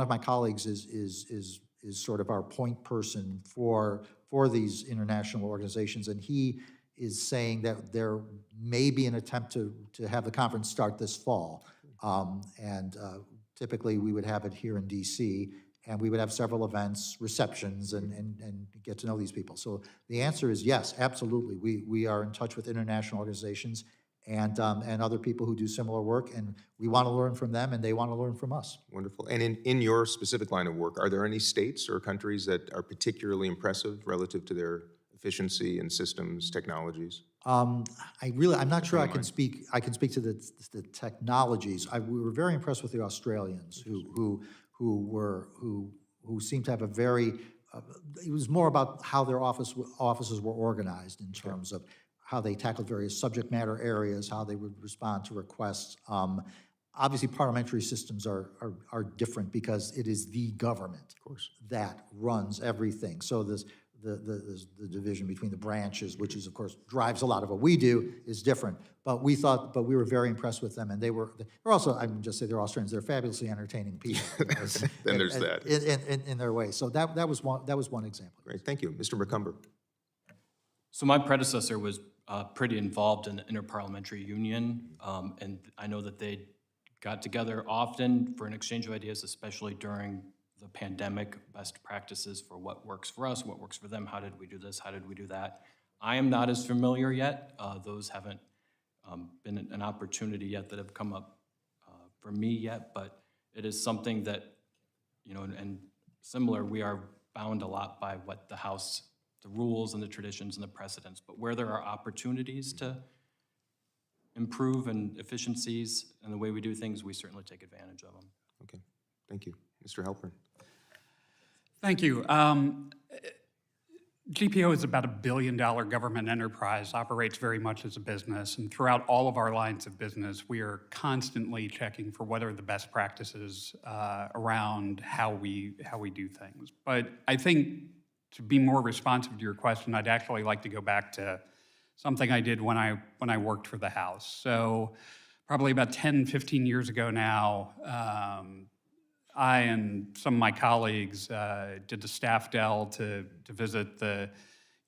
of my colleagues is sort of our point person for these international organizations, and he is saying that there may be an attempt to have the conference start this fall. Typically we would have it here in DC, and we would have several events, receptions, and get to know these people. So the answer is yes, absolutely. We are in touch with international organizations and other people who do similar work, and we want to learn from them, and they want to learn from us. Wonderful. And in your specific line of work, are there any states or countries that are particularly impressive relative to their efficiency and systems, technologies? I'm not sure I can speak to the technologies. We were very impressed with the Australians who seemed to have a very, it was more about how their offices were organized in terms of how they tackled various subject matter areas, how they would respond to requests. Obviously, parliamentary systems are different because it is the government, of course, that runs everything. So the division between the branches, which is, of course, drives a lot of what we do, is different. But we were very impressed with them, and they're also, I would just say they're Australians, they're fabulously entertaining people. Then there's that. In their way. So that was one example. Great, thank you. Mr. Mccumber. So my predecessor was pretty involved in the Interparliamentary Union, and I know that they got together often for an exchange of ideas, especially during the pandemic, best practices for what works for us, what works for them, how did we do this, how did we do that. I am not as familiar yet. Those haven't been an opportunity yet that have come up for me yet, but it is something that, and similar, we are bound a lot by what the House, the rules and the traditions and the precedents, but where there are opportunities to improve and efficiencies and the way we do things, we certainly take advantage of them. Okay, thank you. Mr. Halpern. Thank you. GPO is about $1 billion government enterprise, operates very much as a business, and throughout all of our lines of business, we are constantly checking for what are the best practices around how we do things. But I think to be more responsive to your question, I'd actually like to go back to something I did when I worked for the House. So probably about 10, 15 years ago now, I and some of my colleagues did the staff del to visit the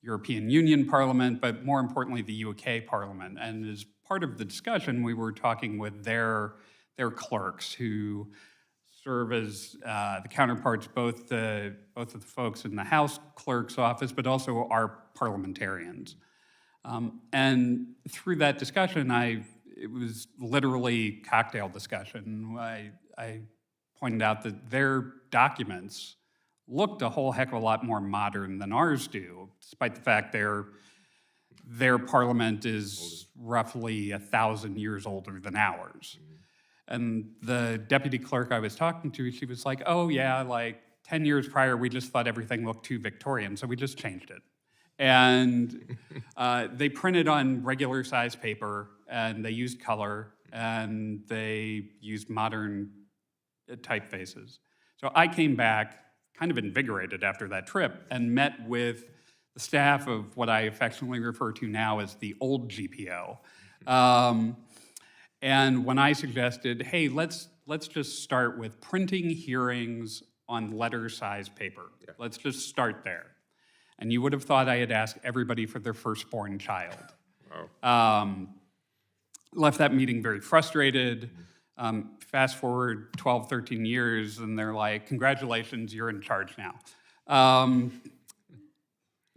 European Union Parliament, but more importantly, the UK Parliament. And as part of the discussion, we were talking with their clerks who serve as the counterparts, both of the folks in the House Clerk's office, but also our parliamentarians. And through that discussion, it was literally cocktail discussion. I pointed out that their documents looked a whole heck of a lot more modern than ours do, despite the fact their parliament is roughly 1,000 years older than ours. And the deputy clerk I was talking to, she was like, oh yeah, like 10 years prior, we just thought everything looked too Victorian, so we just changed it. And they printed on regular size paper, and they used color, and they used modern typefaces. So I came back kind of invigorated after that trip and met with the staff of what I affectionately refer to now as the old GPO. And when I suggested, hey, let's just start with printing hearings on letter-size paper. Let's just start there. And you would have thought I had asked everybody for their firstborn child. Wow. Left that meeting very frustrated. Fast forward 12, 13 years, and they're like, congratulations, you're in charge now.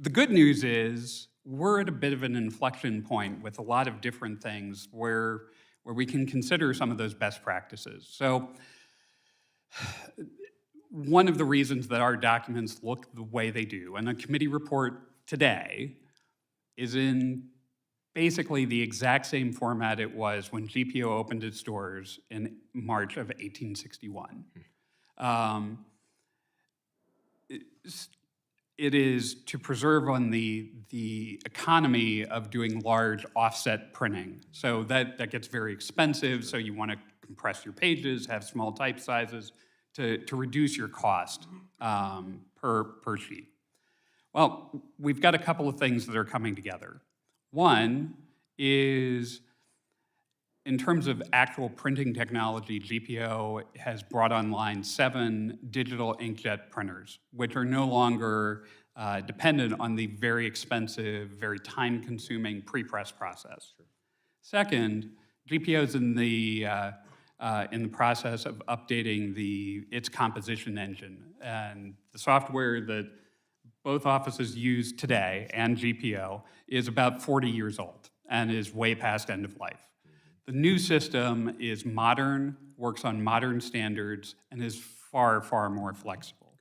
The good news is we're at a bit of an inflection point with a lot of different things where we can consider some of those best practices. So one of the reasons that our documents look the way they do, and a committee report today is in basically the exact same format it was when GPO opened its doors in March of 1861. It is to preserve on the economy of doing large offset printing. So that gets very expensive, so you want to compress your pages, have small type sizes to reduce your cost per sheet. Well, we've got a couple of things that are coming together. One is, in terms of actual printing technology, GPO has brought online 7 digital inkjet printers, which are no longer dependent on the very expensive, very time-consuming pre-press process. Second, GPO is in the process of updating its composition engine, and the software that both offices use today and GPO is about 40 years old and is way past end of life. The new system is modern, works on modern standards, and is far, far more flexible.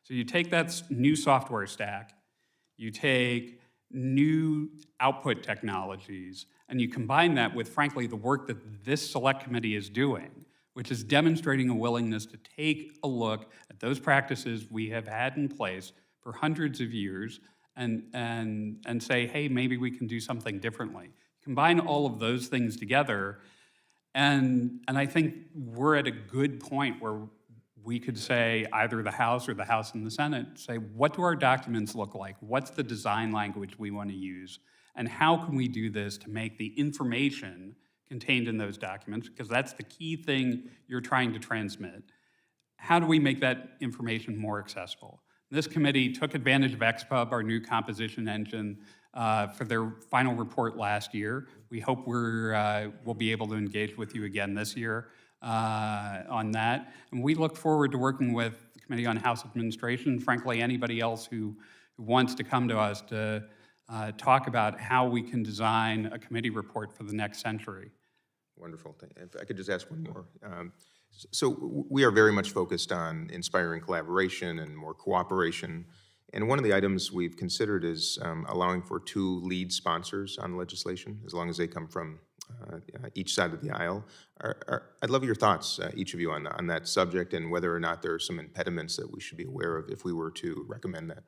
So you take that new software stack, you take new output technologies, and you combine that with, frankly, the work that this select committee is doing, which is demonstrating a willingness to take a look at those practices we have had in place for hundreds of years and say, hey, maybe we can do something differently. Combine all of those things together, and I think we're at a good point where we could say, either the House or the House and the Senate, say, what do our documents look like? What's the design language we want to use? And how can we do this to make the information contained in those documents, because that's the key thing you're trying to transmit. How do we make that information more accessible? This committee took advantage of XPub, our new composition engine, for their final report last year. We hope we'll be able to engage with you again this year on that. And we look forward to working with the Committee on House Administration, frankly, anybody else who wants to come to us to talk about how we can design a committee report for the next century. Wonderful. If I could just ask one more. So we are very much focused on inspiring collaboration and more cooperation. And one of the items we've considered is allowing for 2 lead sponsors on legislation, as long as they come from each side of the aisle. I'd love your thoughts, each of you, on that subject, and whether or not there are some impediments that we should be aware of if we were to recommend that.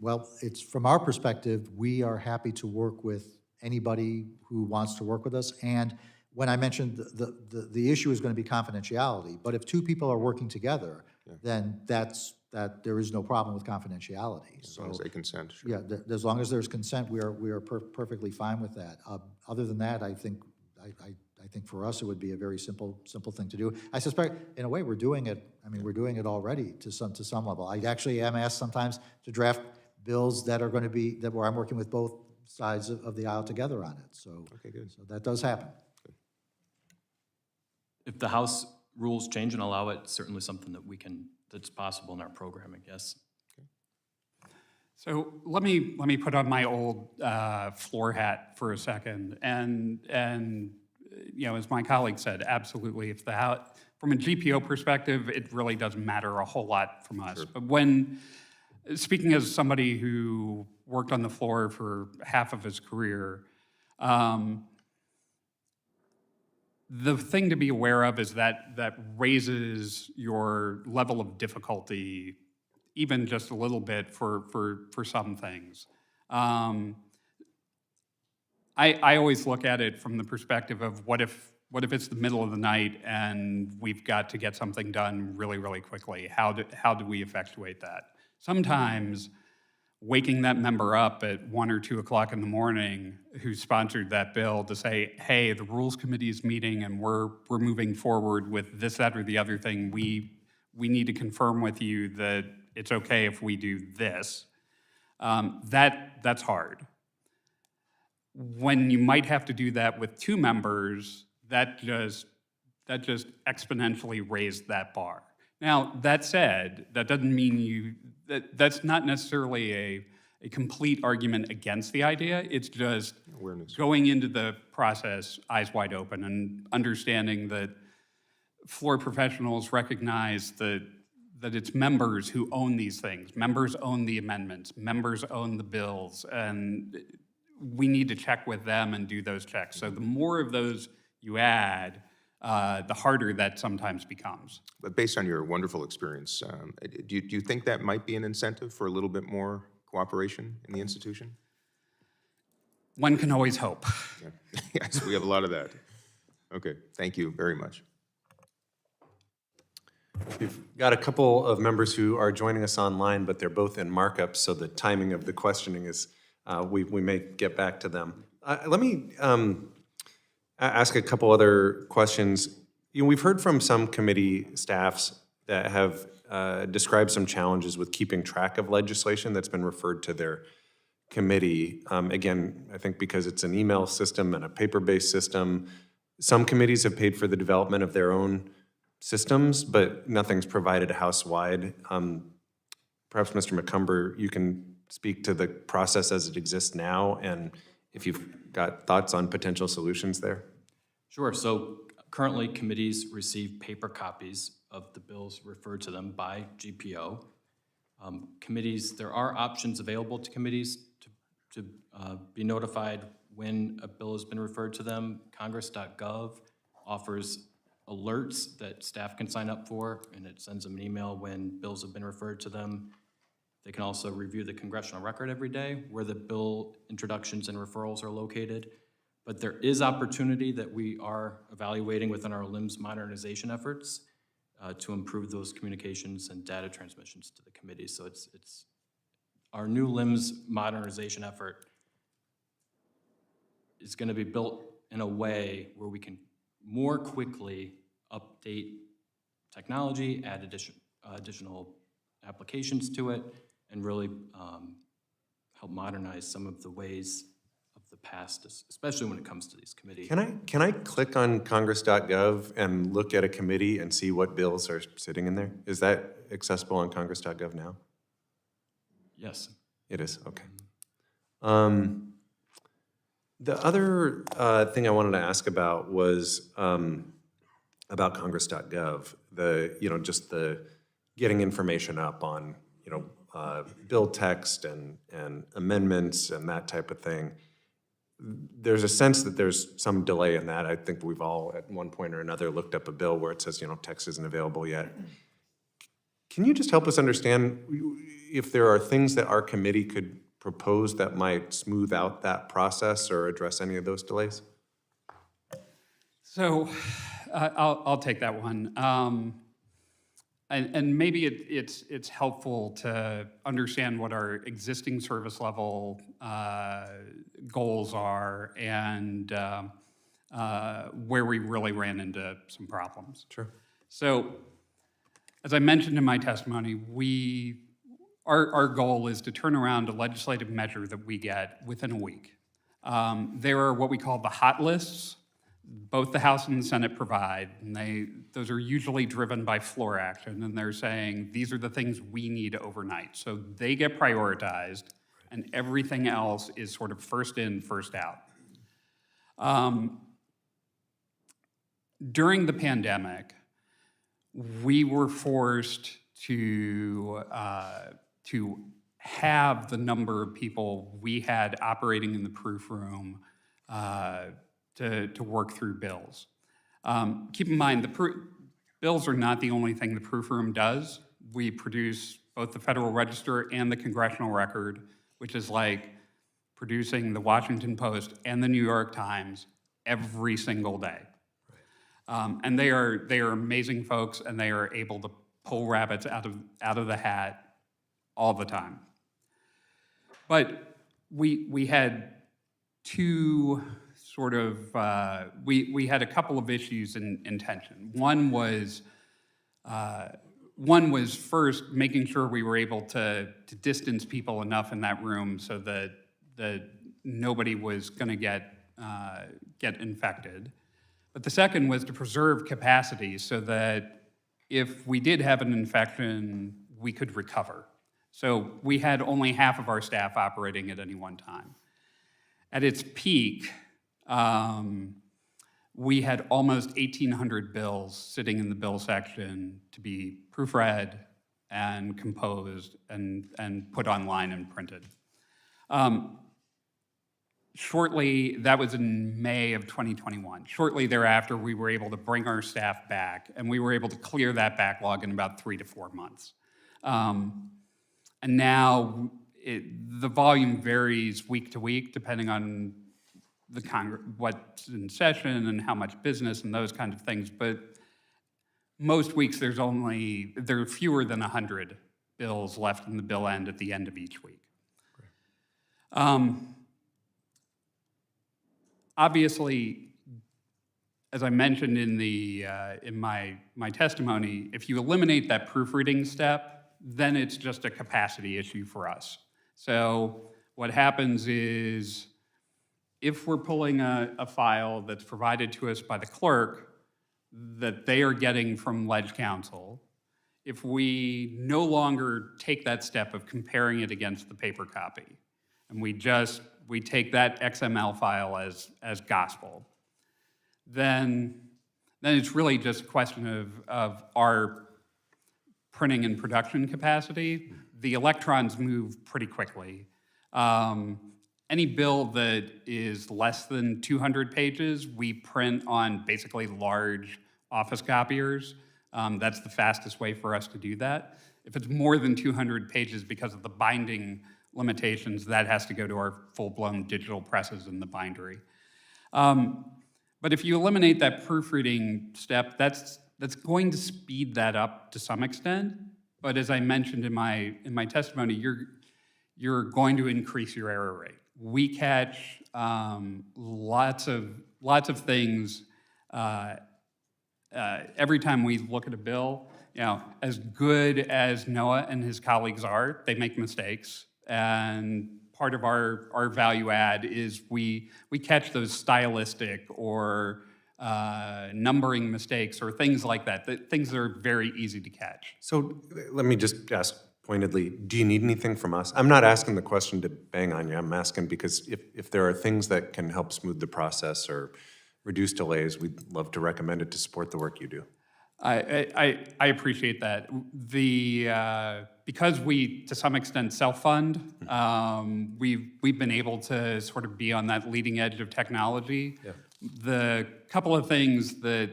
Well, it's from our perspective, we are happy to work with anybody who wants to work with us. And when I mentioned the issue is going to be confidentiality, but if 2 people are working together, then there is no problem with confidentiality. As long as they consent, sure. Yeah, as long as there's consent, we are perfectly fine with that. Other than that, I think for us it would be a very simple thing to do. I suspect, in a way, we're doing it. I mean, we're doing it already to some level. I actually am asked sometimes to draft bills that are going to be where I'm working with both sides of the aisle together on it. So, Okay, good. So that does happen. If the House rules change and allow it, certainly something that's possible in our programming, yes. So let me put on my old floor hat for a second, and you know, as my colleague said, absolutely. If the House, from a GPO perspective, it really doesn't matter a whole lot from us. Sure. But when speaking as somebody who worked on the floor for half of his career, the thing to be aware of is that raises your level of difficulty even just a little bit for some things. I always look at it from the perspective of what if it's the middle of the night and we've got to get something done really, really quickly? How do we effectuate that? Sometimes waking that member up at 1 or 2 o'clock in the morning who sponsored that bill to say, hey, the Rules Committee is meeting and we're moving forward with this, that, or the other thing. We need to confirm with you that it's okay if we do this. That's hard. When you might have to do that with 2 members, that just exponentially raised that bar. Now, that said, that doesn't mean that's not necessarily a complete argument against the idea. It's just Awareness. going into the process eyes wide open and understanding that floor professionals recognize that it's members who own these things. Members own the amendments. Members own the bills. And we need to check with them and do those checks. So the more of those you add, the harder that sometimes becomes. But based on your wonderful experience, do you think that might be an incentive for a little bit more cooperation in the institution? One can always hope. Yeah. Yes, we have a lot of that. Okay, thank you very much. We've got a couple of members who are joining us online, but they're both in markup, so the timing of the questioning is, we may get back to them. Let me ask a couple other questions. We've heard from some committee staffs that have described some challenges with keeping track of legislation that's been referred to their committee. Again, I think because it's an email system and a paper-based system. Some committees have paid for the development of their own systems, but nothing's provided house-wide. Perhaps, Mr. Mccumber, you can speak to the process as it exists now, and if you've got thoughts on potential solutions there. Sure. So currently, committees receive paper copies of the bills referred to them by GPO. Committees, there are options available to committees to be notified when a bill has been referred to them. Congress.gov offers alerts that staff can sign up for, and it sends them an email when bills have been referred to them. They can also review the congressional record every day where the bill introductions and referrals are located. But there is opportunity that we are evaluating within our LIMS modernization efforts to improve those communications and data transmissions to the committee. So it's our new LIMS modernization effort is going to be built in a way where we can more quickly update technology, add additional applications to it, and really help modernize some of the ways of the past, especially when it comes to these committees. Can I click on congress.gov and look at a committee and see what bills are sitting in there? Is that accessible on congress.gov now? Yes. It is, okay. The other thing I wanted to ask about was about congress.gov, just the getting information up on, bill text and amendments and that type of thing. There's a sense that there's some delay in that. I think we've all at one point or another looked up a bill where it says, text isn't available yet. Can you just help us understand if there are things that our committee could propose that might smooth out that process or address any of those delays? So I'll take that one. And maybe it's helpful to understand what our existing service level goals are and where we really ran into some problems. Sure. So as I mentioned in my testimony, our goal is to turn around a legislative measure that we get within a week. There are what we call the hot lists. Both the House and the Senate provide, and those are usually driven by floor action, and they're saying, these are the things we need overnight. So they get prioritized, and everything else is sort of first in, first out. During the pandemic, we were forced to have the number of people we had operating in the proofroom to work through bills. Keep in mind, bills are not the only thing the proofroom does. We produce both the Federal Register and the Congressional Record, which is like producing the Washington Post and the New York Times every single day. And they are amazing folks, and they are able to pull rabbits out of the hat all the time. But we had two sort of, we had a couple of issues in tension. One was first making sure we were able to distance people enough in that room so that nobody was going to get infected. But the second was to preserve capacity so that if we did have an infection, we could recover. So we had only half of our staff operating at any one time. At its peak, we had almost 1,800 bills sitting in the bill section to be proofread and composed and put online and printed. Shortly, that was in May of 2021. Shortly thereafter, we were able to bring our staff back, and we were able to clear that backlog in about 3 to 4 months. And now the volume varies week to week, depending on what's in session and how much business and those kind of things. But most weeks, there are fewer than 100 bills left in the bill end at the end of each week. Obviously, as I mentioned in my testimony, if you eliminate that proofreading step, then it's just a capacity issue for us. So what happens is, if we're pulling a file that's provided to us by the clerk that they are getting from Ledge Counsel, if we no longer take that step of comparing it against the paper copy, and we take that XML file as gospel, then it's really just a question of our printing and production capacity. The electrons move pretty quickly. Any bill that is less than 200 pages, we print on basically large office copiers. That's the fastest way for us to do that. If it's more than 200 pages because of the binding limitations, that has to go to our full-blown digital presses in the bindery. But if you eliminate that proofreading step, that's going to speed that up to some extent. But as I mentioned in my testimony, you're going to increase your error rate. We catch lots of things every time we look at a bill. As good as Noah and his colleagues are, they make mistakes. And part of our value add is we catch those stylistic or numbering mistakes or things like that, things that are very easy to catch. So let me just ask pointedly, do you need anything from us? I'm not asking the question to bang on you. I'm asking because if there are things that can help smooth the process or reduce delays, we'd love to recommend it to support the work you do. I appreciate that. Because we, to some extent, self-fund, we've been able to sort of be on that leading edge of technology. Yeah. The couple of things that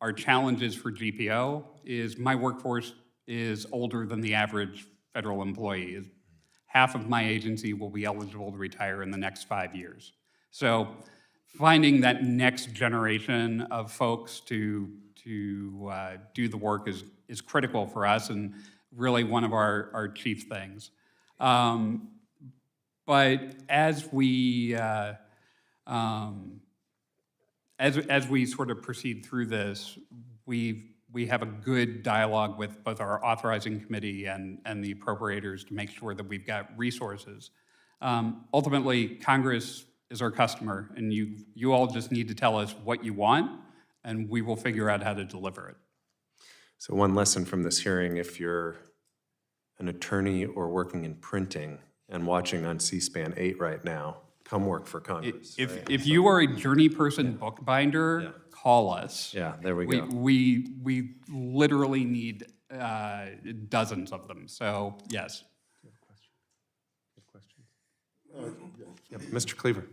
are challenges for GPO is my workforce is older than the average federal employee. Half of my agency will be eligible to retire in the next 5 years. So finding that next generation of folks to do the work is critical for us and really one of our chief things. But as we sort of proceed through this, we have a good dialogue with both our authorizing committee and the appropriators to make sure that we've got resources. Ultimately, Congress is our customer, and you all just need to tell us what you want, and we will figure out how to deliver it. So one lesson from this hearing, if you're an attorney or working in printing and watching on C-SPAN 8 right now, come work for Congress. If you are a journey person bookbinder, call us. Yeah, there we go. We literally need dozens of them, so yes. Yep, Mr. Cleaver.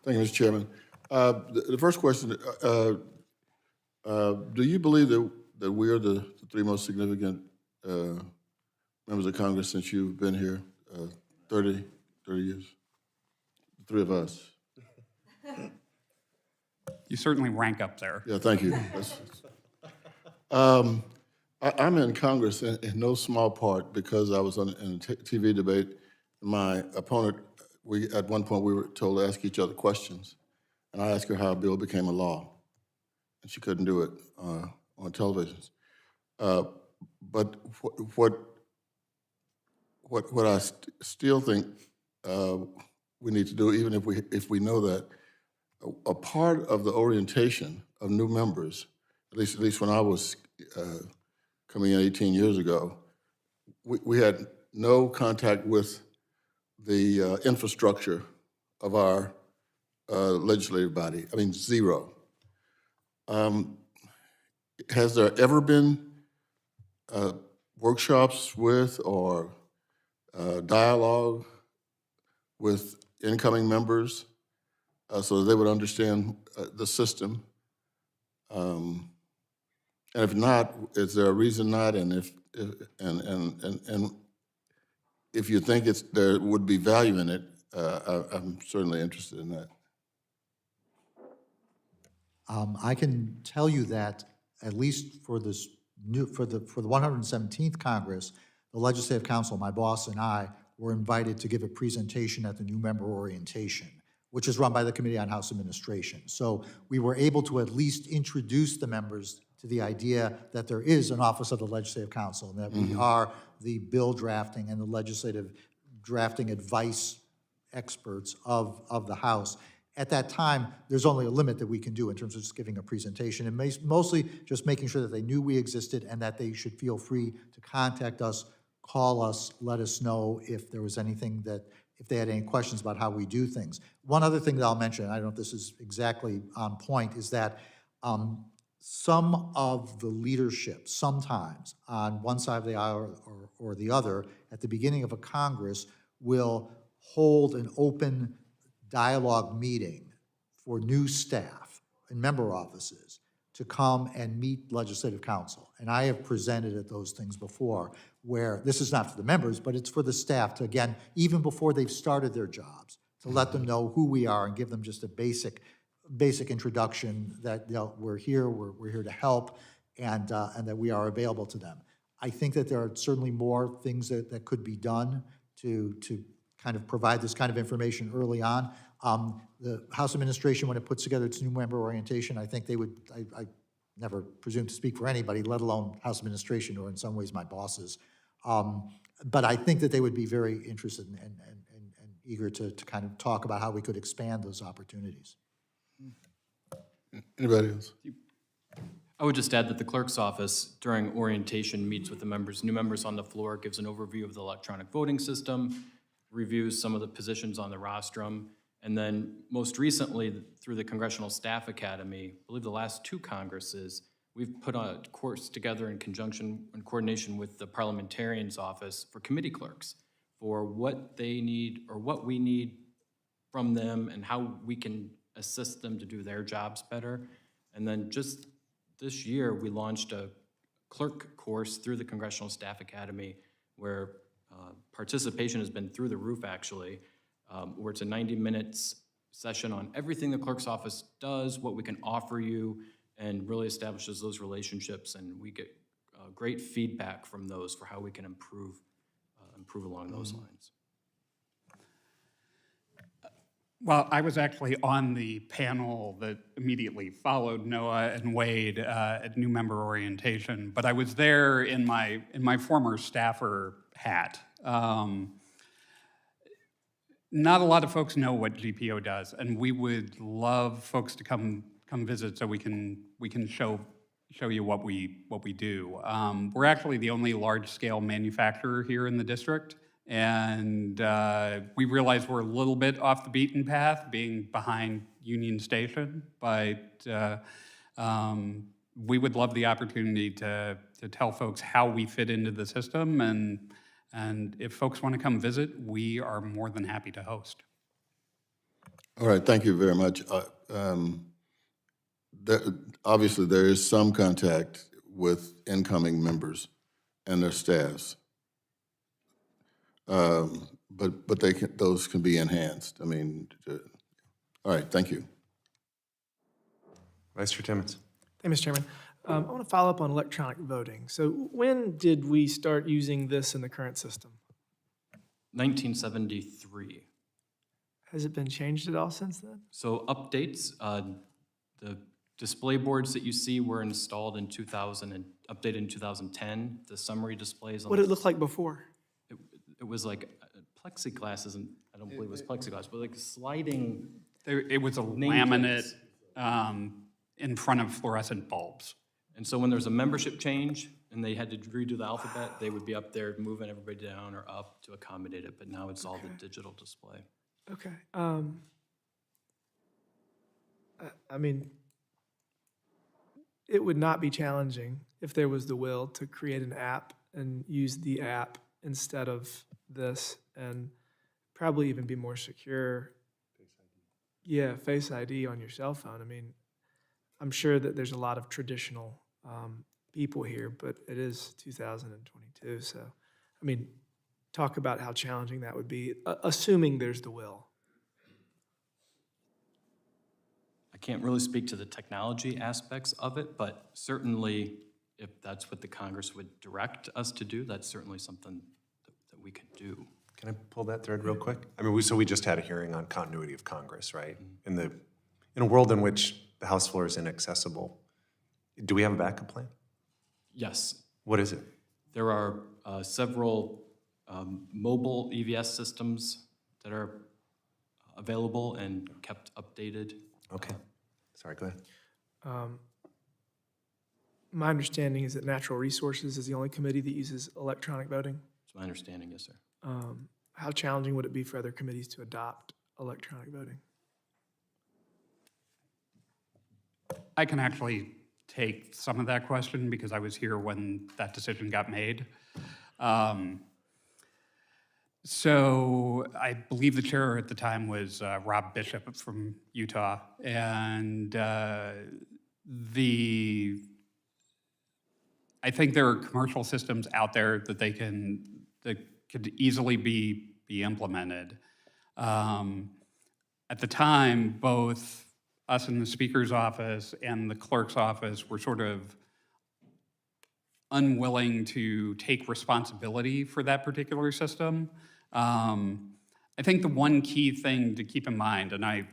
Thank you, Mr. Chairman. The first question, do you believe that we are the three most significant members of Congress since you've been here, 30 years? The three of us. You certainly rank up there. Yeah, thank you. I'm in Congress in no small part because I was in a TV debate. My opponent, at one point we were told to ask each other questions, and I asked her how a bill became a law, and she couldn't do it on television. But what I still think we need to do, even if we know that, a part of the orientation of new members, at least when I was coming in 18 years ago, we had no contact with the infrastructure of our legislative body. I mean, zero. Has there ever been workshops with or dialogue with incoming members so that they would understand the system? And if not, is there a reason not? And if you think there would be value in it, I'm certainly interested in that. I can tell you that at least for this for the 117th Congress, the Legislative Council, my boss and I, were invited to give a presentation at the new member orientation, which is run by the Committee on House Administration. So we were able to at least introduce the members to the idea that there is an Office of the Legislative Council, and that we are the bill drafting and the legislative drafting advice experts of the House. At that time, there's only a limit that we can do in terms of just giving a presentation, and mostly just making sure that they knew we existed and that they should feel free to contact us, call us, let us know if there was anything if they had any questions about how we do things. One other thing that I'll mention, I don't know if this is exactly on point, is that some of the leadership, sometimes on one side of the aisle or the other, at the beginning of a Congress, will hold an open dialogue meeting for new staff in member offices to come and meet legislative council. And I have presented at those things before, where this is not for the members, but it's for the staff to, again, even before they've started their jobs, to let them know who we are and give them just a basic introduction that we're here to help, and that we are available to them. I think that there are certainly more things that could be done to kind of provide this kind of information early on. The House Administration, when it puts together its new member orientation, I think they would, I never presume to speak for anybody, let alone House Administration, or in some ways my bosses. But I think that they would be very interested and eager to kind of talk about how we could expand those opportunities. Anybody else? I would just add that the clerk's office during orientation meets with the members, new members on the floor, gives an overview of the electronic voting system, reviews some of the positions on the rostrum, and then most recently through the Congressional Staff Academy, I believe the last two Congresses, we've put a course together in conjunction and coordination with the Parliamentarian's Office for committee clerks for what they need or what we need from them and how we can assist them to do their jobs better. And then just this year, we launched a clerk course through the Congressional Staff Academy where participation has been through the roof, actually, where it's a 90 minutes session on everything the clerk's office does, what we can offer you, and really establishes those relationships, and we get great feedback from those for how we can improve along those lines. Well, I was actually on the panel that immediately followed Noah and Wade at new member orientation, but I was there in my former staffer hat. Not a lot of folks know what GPO does, and we would love folks to come visit so we can show you what we do. We're actually the only large-scale manufacturer here in the district, and we realize we're a little bit off the beaten path, being behind Union Station, but we would love the opportunity to tell folks how we fit into the system, and if folks want to come visit, we are more than happy to host. All right, thank you very much. Obviously, there is some contact with incoming members and their staffs. But those can be enhanced. I mean, all right, thank you. Vice Chair Timmons. Thank you, Mr. Chairman. I want to follow up on electronic voting. So when did we start using this in the current system? 1973. Has it been changed at all since then? So updates, the display boards that you see were installed in 2000 and updated in 2010. The summary displays on What did it look like before? it was like plexiglass isn't, I don't believe it was plexiglass, but like sliding. It was a Nameplates. laminate in front of fluorescent bulbs. And so when there's a membership change and they had to redo the alphabet, they would be up there moving everybody down or up to accommodate it, but now it's all the digital display. Okay. I mean, it would not be challenging if there was the will to create an app and use the app instead of this, and probably even be more secure. Yeah, Face ID on your cell phone. I mean, I'm sure that there's a lot of traditional people here, but it is 2022. So, I mean, talk about how challenging that would be, assuming there's the will. I can't really speak to the technology aspects of it, but certainly if that's what the Congress would direct us to do, that's certainly something that we could do. Can I pull that thread real quick? I mean, we just had a hearing on continuity of Congress, right? In a world in which the House floor is inaccessible, do we have a backup plan? Yes, What is it? there are several mobile EVS systems that are available and kept updated. Okay. Sorry, go ahead. My understanding is that Natural Resources is the only committee that uses electronic voting. That's my understanding, yes, sir. How challenging would it be for other committees to adopt electronic voting? I can actually take some of that question because I was here when that decision got made. So I believe the chair at the time was Rob Bishop from Utah, and I think there are commercial systems out there that that could easily be implemented. At the time, both us in the Speaker's office and the Clerk's office were sort of unwilling to take responsibility for that particular system. I think the one key thing to keep in mind, and I've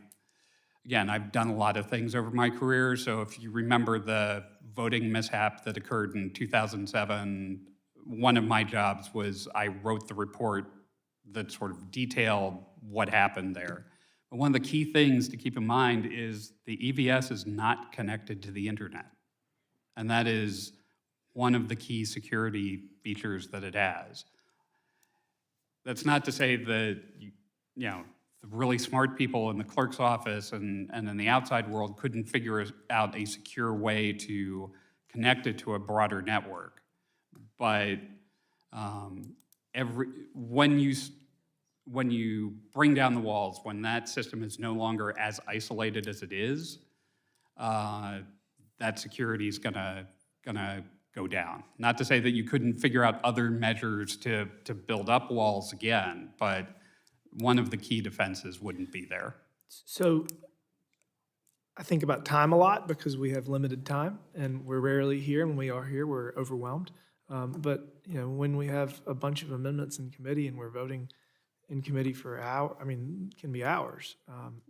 done a lot of things over my career, so if you remember the voting mishap that occurred in 2007, one of my jobs was I wrote the report that sort of detailed what happened there. But one of the key things to keep in mind is the EVS is not connected to the internet. And that is one of the key security features that it has. That's not to say that, the really smart people in the clerk's office and in the outside world couldn't figure out a secure way to connect it to a broader network. But when you bring down the walls, when that system is no longer as isolated as it is, that security is gonna go down. Not to say that you couldn't figure out other measures to build up walls again, but one of the key defenses wouldn't be there. So I think about time a lot because we have limited time and we're rarely here. And when we are here, we're overwhelmed. But when we have a bunch of amendments in committee and we're voting in committee for it can be hours.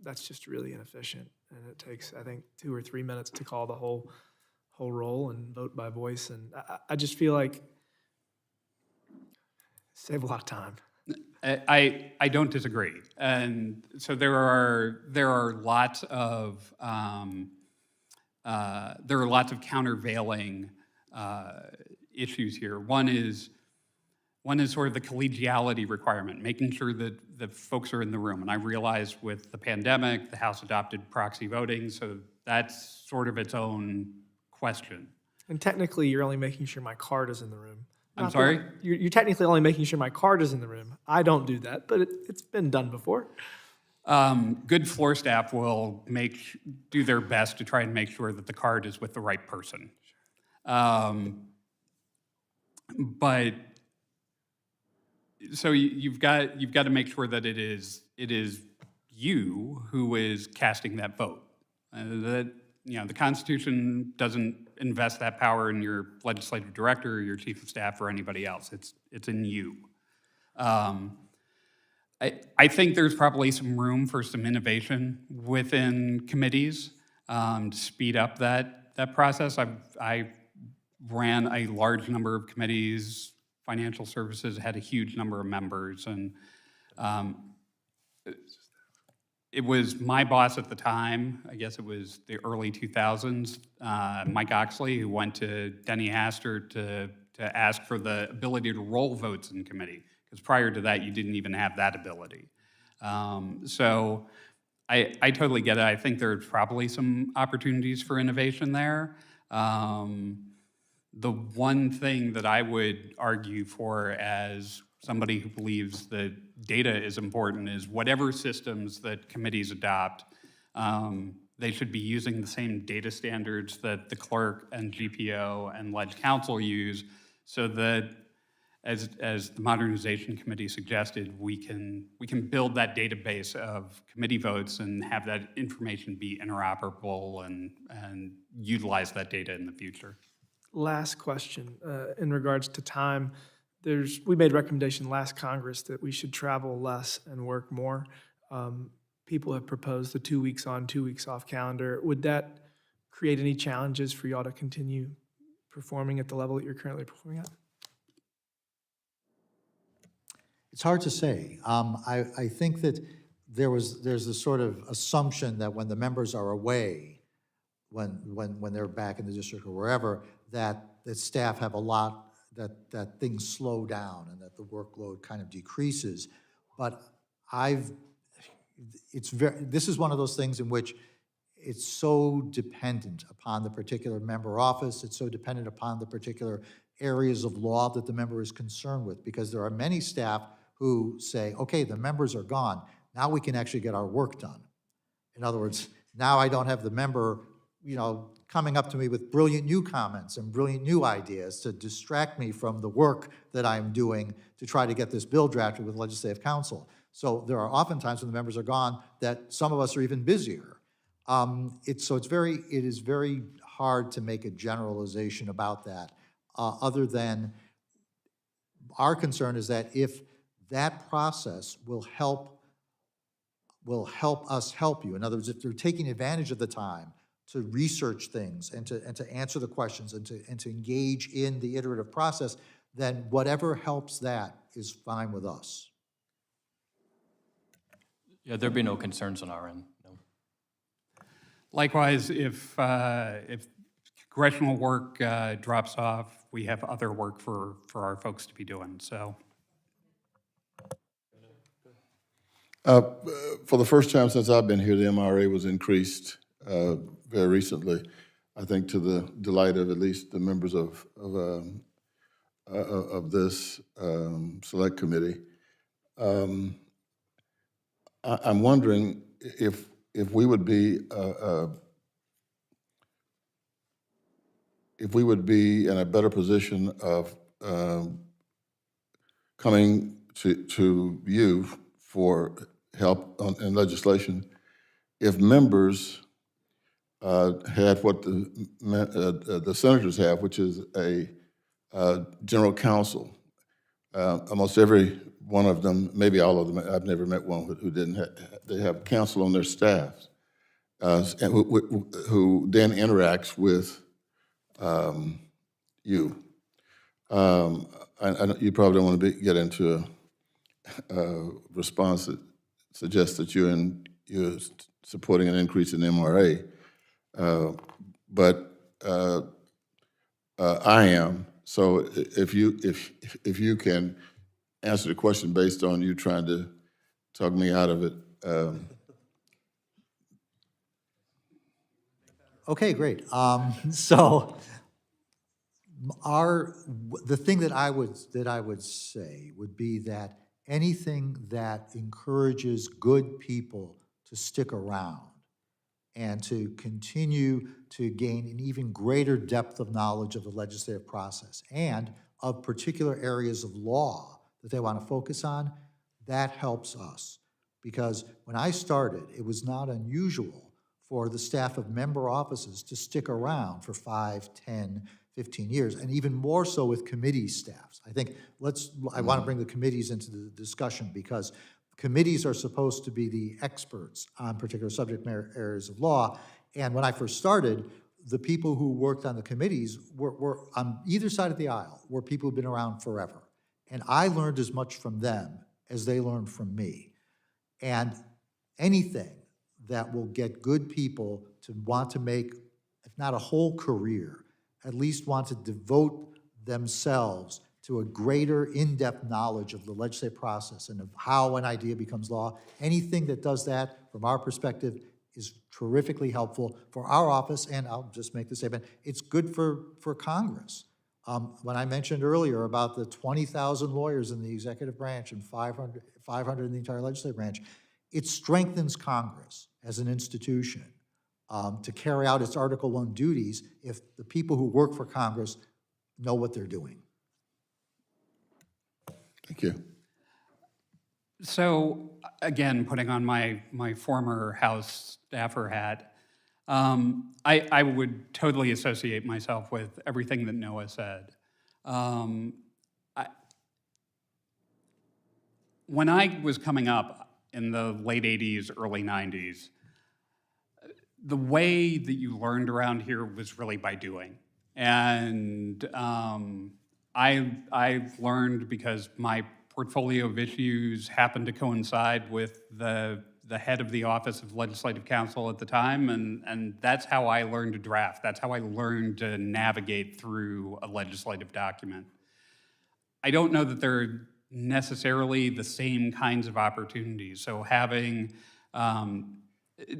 That's just really inefficient. And it takes, I think, 2 or 3 minutes to call the whole roll and vote by voice. And I just feel like save a lot of time. I don't disagree, and so there are lots of countervailing issues here. One is sort of the collegiality requirement, making sure that the folks are in the room. And I realize with the pandemic, the House adopted proxy voting, so that's sort of its own question. And technically, you're only making sure my card is in the room. I'm sorry? You're technically only making sure my card is in the room. I don't do that, but it's been done before. Good floor staff will do their best to try and make sure that the card is with the right person. But So you've got to make sure that it is you who is casting that vote. That, you know, the Constitution doesn't invest that power in your legislative director or your chief of staff or anybody else. It's in you. I think there's probably some room for some innovation within committees to speed up that process. I ran a large number of committees. Financial services had a huge number of members, and it was my boss at the time, I guess it was the early 2000s, Mike Oxley, who went to Denny Hastert to ask for the ability to roll votes in committee, because prior to that, you didn't even have that ability. So I totally get it. I think there's probably some opportunities for innovation there. The one thing that I would argue for as somebody who believes that data is important is whatever systems that committees adopt, they should be using the same data standards that the clerk and GPO and Ledge Council use, so that as the Modernization Committee suggested, we can build that database of committee votes and have that information be interoperable and utilize that data in the future. Last question, in regards to time, we made a recommendation last Congress that we should travel less and work more. People have proposed the 2 weeks on, 2 weeks off calendar. Would that create any challenges for y'all to continue performing at the level that you're currently performing at? It's hard to say. I think that there's this sort of assumption that when the members are away, when they're back in the district or wherever, that staff have a lot, that things slow down and that the workload kind of decreases. But this is one of those things in which it's so dependent upon the particular member office. It's so dependent upon the particular areas of law that the member is concerned with, because there are many staff who say, okay, the members are gone. Now we can actually get our work done. In other words, now I don't have the member, coming up to me with brilliant new comments and brilliant new ideas to distract me from the work that I'm doing to try to get this bill drafted with Legislative Council. So there are often times when the members are gone that some of us are even busier. It is very hard to make a generalization about that, other than our concern is that if that process will help us help you. In other words, if they're taking advantage of the time to research things and to answer the questions and to engage in the iterative process, then whatever helps that is fine with us. Yeah, there'd be no concerns on our end, no. Likewise, if congressional work drops off, we have other work for our folks to be doing, so. For the first time since I've been here, the MRA was increased very recently, I think to the delight of at least the members of this select committee. I'm wondering if we would be in a better position of coming to you for help in legislation if members had what the senators have, which is a general counsel. Almost every one of them, maybe all of them, I've never met one who didn't they have counsel on their staffs, and who then interacts with you. You probably don't want to get into a response that suggests that you're supporting an increase in MRA, but I am. So if you can answer the question based on you trying to talk me out of it. Okay, great. So the thing that I would say would be that anything that encourages good people to stick around and to continue to gain an even greater depth of knowledge of the legislative process and of particular areas of law that they want to focus on, that helps us. Because when I started, it was not unusual for the staff of member offices to stick around for 5, 10, 15 years, and even more so with committee staffs. I think I want to bring the committees into the discussion because committees are supposed to be the experts on particular subject matter areas of law. And when I first started, the people who worked on the committees were on either side of the aisle, were people who've been around forever. And I learned as much from them as they learned from me. And anything that will get good people to want to make, if not a whole career, at least want to devote themselves to a greater in-depth knowledge of the legislative process and of how an idea becomes law, anything that does that, from our perspective, is terrifically helpful for our office, and I'll just make the statement, it's good for Congress. When I mentioned earlier about the 20,000 lawyers in the executive branch and 500 in the entire legislative branch, it strengthens Congress as an institution to carry out its Article I duties if the people who work for Congress know what they're doing. Thank you. So again, putting on my former House staffer hat, I would totally associate myself with everything that Noah said. When I was coming up in the late 80s, early 90s, the way that you learned around here was really by doing. And I've learned because my portfolio of issues happened to coincide with the head of the Office of Legislative Counsel at the time, and that's how I learned to draft. That's how I learned to navigate through a legislative document. I don't know that they're necessarily the same kinds of opportunities. So having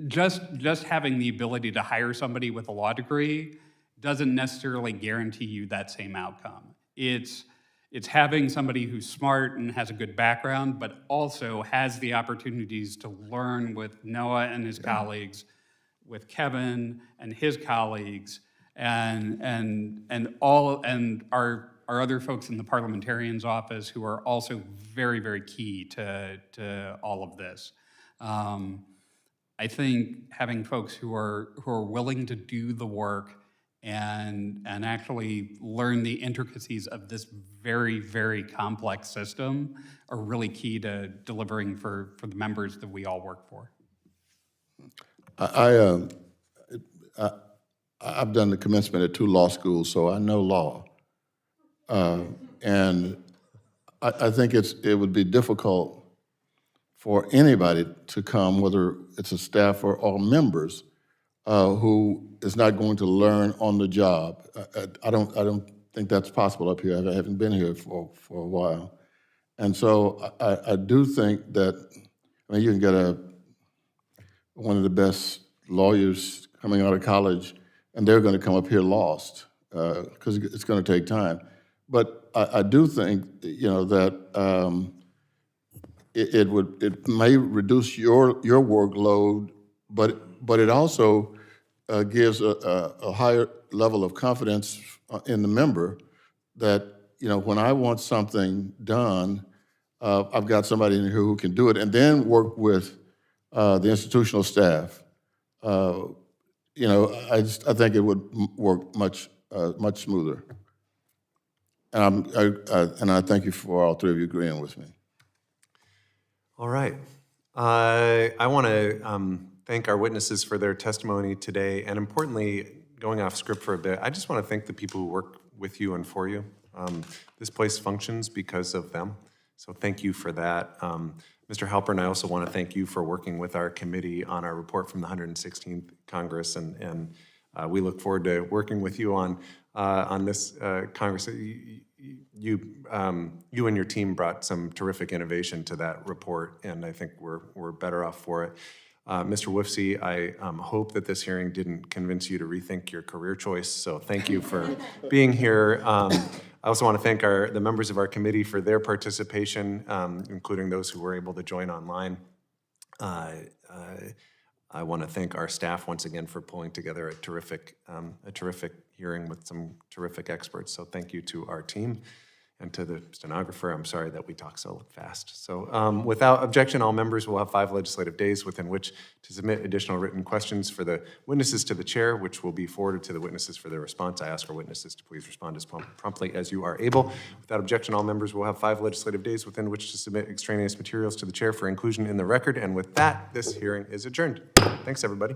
just having the ability to hire somebody with a law degree doesn't necessarily guarantee you that same outcome. It's having somebody who's smart and has a good background, but also has the opportunities to learn with Noah and his colleagues, with Kevin and his colleagues, and our other folks in the parliamentarian's office who are also very, very key to all of this. I think having folks who are willing to do the work and actually learn the intricacies of this very, very complex system are really key to delivering for the members that we all work for. I've done the commencement at 2 law schools, so I know law. And I think it would be difficult for anybody to come, whether it's a staff or all members, who is not going to learn on the job. I don't think that's possible up here. I haven't been here for a while. And so I do think that, I mean, you can get one of the best lawyers coming out of college, and they're going to come up here lost, because it's going to take time. But I do think, you know, that it may reduce your workload, but it also gives a higher level of confidence in the member that, you know, when I want something done, I've got somebody in here who can do it, and then work with the institutional staff. You know, I think it would work much smoother. And I thank you for all 3 of you agreeing with me. All right. I want to thank our witnesses for their testimony today, and importantly, going off script for a bit, I just want to thank the people who work with you and for you. This place functions because of them, so thank you for that. Mr. Halpern, I also want to thank you for working with our committee on our report from the 116th Congress, and we look forward to working with you on this Congress. You and your team brought some terrific innovation to that report, and I think we're better off for it. Mr. Woofsey, I hope that this hearing didn't convince you to rethink your career choice, so thank you for being here. I also want to thank the members of our committee for their participation, including those who were able to join online. I want to thank our staff once again for pulling together a terrific hearing with some terrific experts, so thank you to our team. And to the stenographer, I'm sorry that we talk so fast. So without objection, all members will have 5 legislative days within which to submit additional written questions for the witnesses to the chair, which will be forwarded to the witnesses for their response. I ask our witnesses to please respond as promptly as you are able. Without objection, all members will have 5 legislative days within which to submit extraneous materials to the chair for inclusion in the record. And with that, this hearing is adjourned. Thanks, everybody.